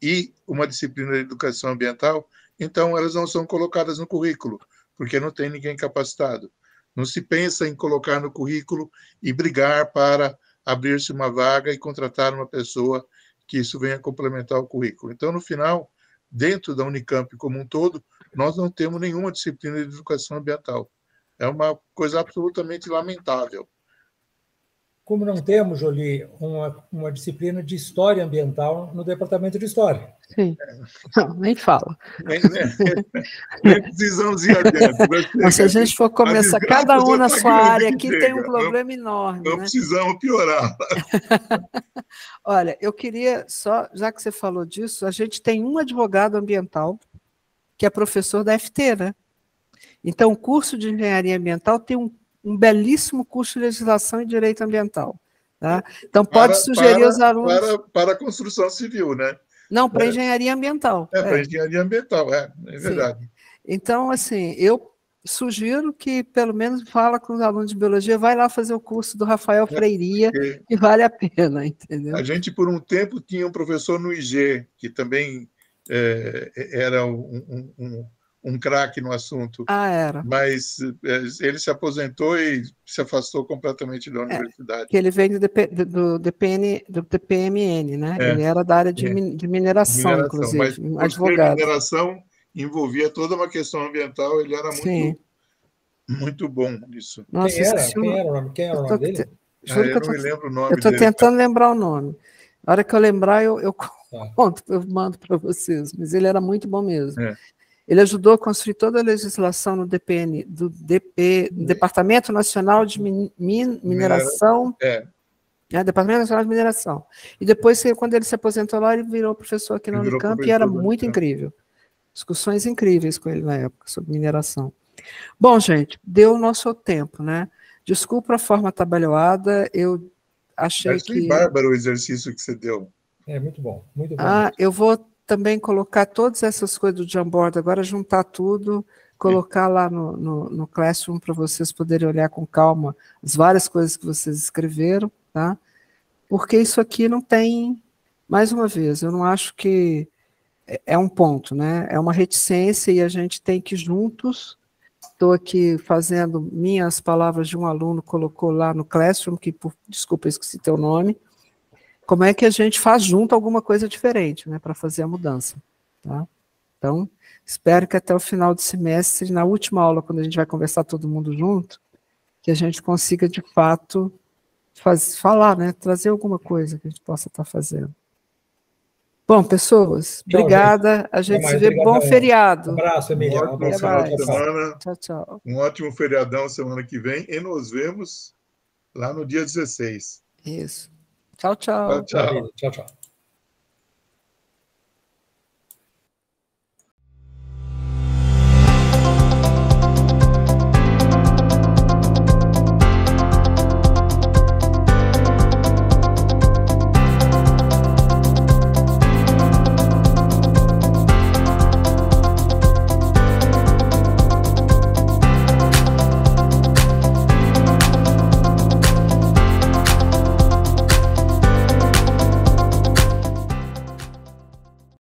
e uma disciplina de educação ambiental, então elas não são colocadas no currículo, porque não tem ninguém capacitado. Não se pensa em colocar no currículo e brigar para abrir-se uma vaga e contratar uma pessoa que isso venha complementar o currículo. Então, no final, dentro da Unicamp como um todo, nós não temos nenhuma disciplina de educação ambiental. É uma coisa absolutamente lamentável. Como não temos, Jolie, uma disciplina de história ambiental no departamento de história. Sim. Não, nem fala. Nem precisamos ir adiante. Mas se a gente for começar, cada um na sua área aqui tem um problema enorme. Não né? Precisamos piorar. Olha, eu queria só, já que você falou disso, a gente tem um advogado ambiental que é professor da FT, né? Então, o curso de engenharia ambiental tem um belíssimo curso de legislação e direito ambiental. Tá? Então, pode sugerir os alunos... Para a construção civil, né? Não, para engenharia ambiental. Para engenharia ambiental, é verdade. Sim. Então, assim, eu sugiro que, pelo menos, fala com os alunos de biologia, vai lá fazer o curso do Rafael Freiria, que vale a pena, entendeu? A gente, por um tempo, tinha um professor no IG, que também era um craque no assunto. Era. Mas ele se aposentou e se afastou completamente da universidade. Que ele vem do DPMN, né? Ele era da área de mineração, inclusive, mas advogado. Mineração envolvia toda uma questão ambiental, ele era muito bom nisso. Nossa, quem era o nome dele? Eu não me lembro o nome dele. Eu estou tentando lembrar o nome. Na hora que eu lembrar, eu conto, eu mando para vocês. Mas ele era muito bom mesmo. Ele ajudou a construir toda a legislação no Departamento Nacional de Mineração. Departamento Nacional de Mineração. E depois, quando ele se aposentou lá, ele virou professor aqui na Unicamp e era muito incrível. Discussões incríveis com ele na época sobre mineração. Bom, gente, deu o nosso tempo, né? Desculpa a forma atabalhoada, eu achei que... bárbaro o exercício que você deu. Muito bom, muito bom. Eu vou também colocar todas essas coisas do Jamboard, agora juntar tudo, colocar lá no Classroom para vocês poderem olhar com calma as várias coisas que vocês escreveram, tá? Porque isso aqui não tem, mais uma vez, eu não acho que é um ponto, né? É uma reticência e a gente tem que juntos, estou aqui fazendo minhas palavras de um aluno, colocou lá no Classroom, desculpa, eu esqueci teu nome, como é que a gente faz junto alguma coisa diferente, né, para fazer a mudança, tá? Então, espero que até o final do semestre, na última aula, quando a gente vai conversar todo mundo junto, que a gente consiga, de fato, falar, né, trazer alguma coisa que a gente possa estar fazendo. Bom, pessoas, obrigada, a gente se vê, bom feriado. Um abraço, Emília. Um ótimo final de semana. Tchau, tchau. Um ótimo feriadão semana que vem e nos vemos lá no dia 16. Isso. Tchau, tchau. Tchau, tchau. Tchau, tchau.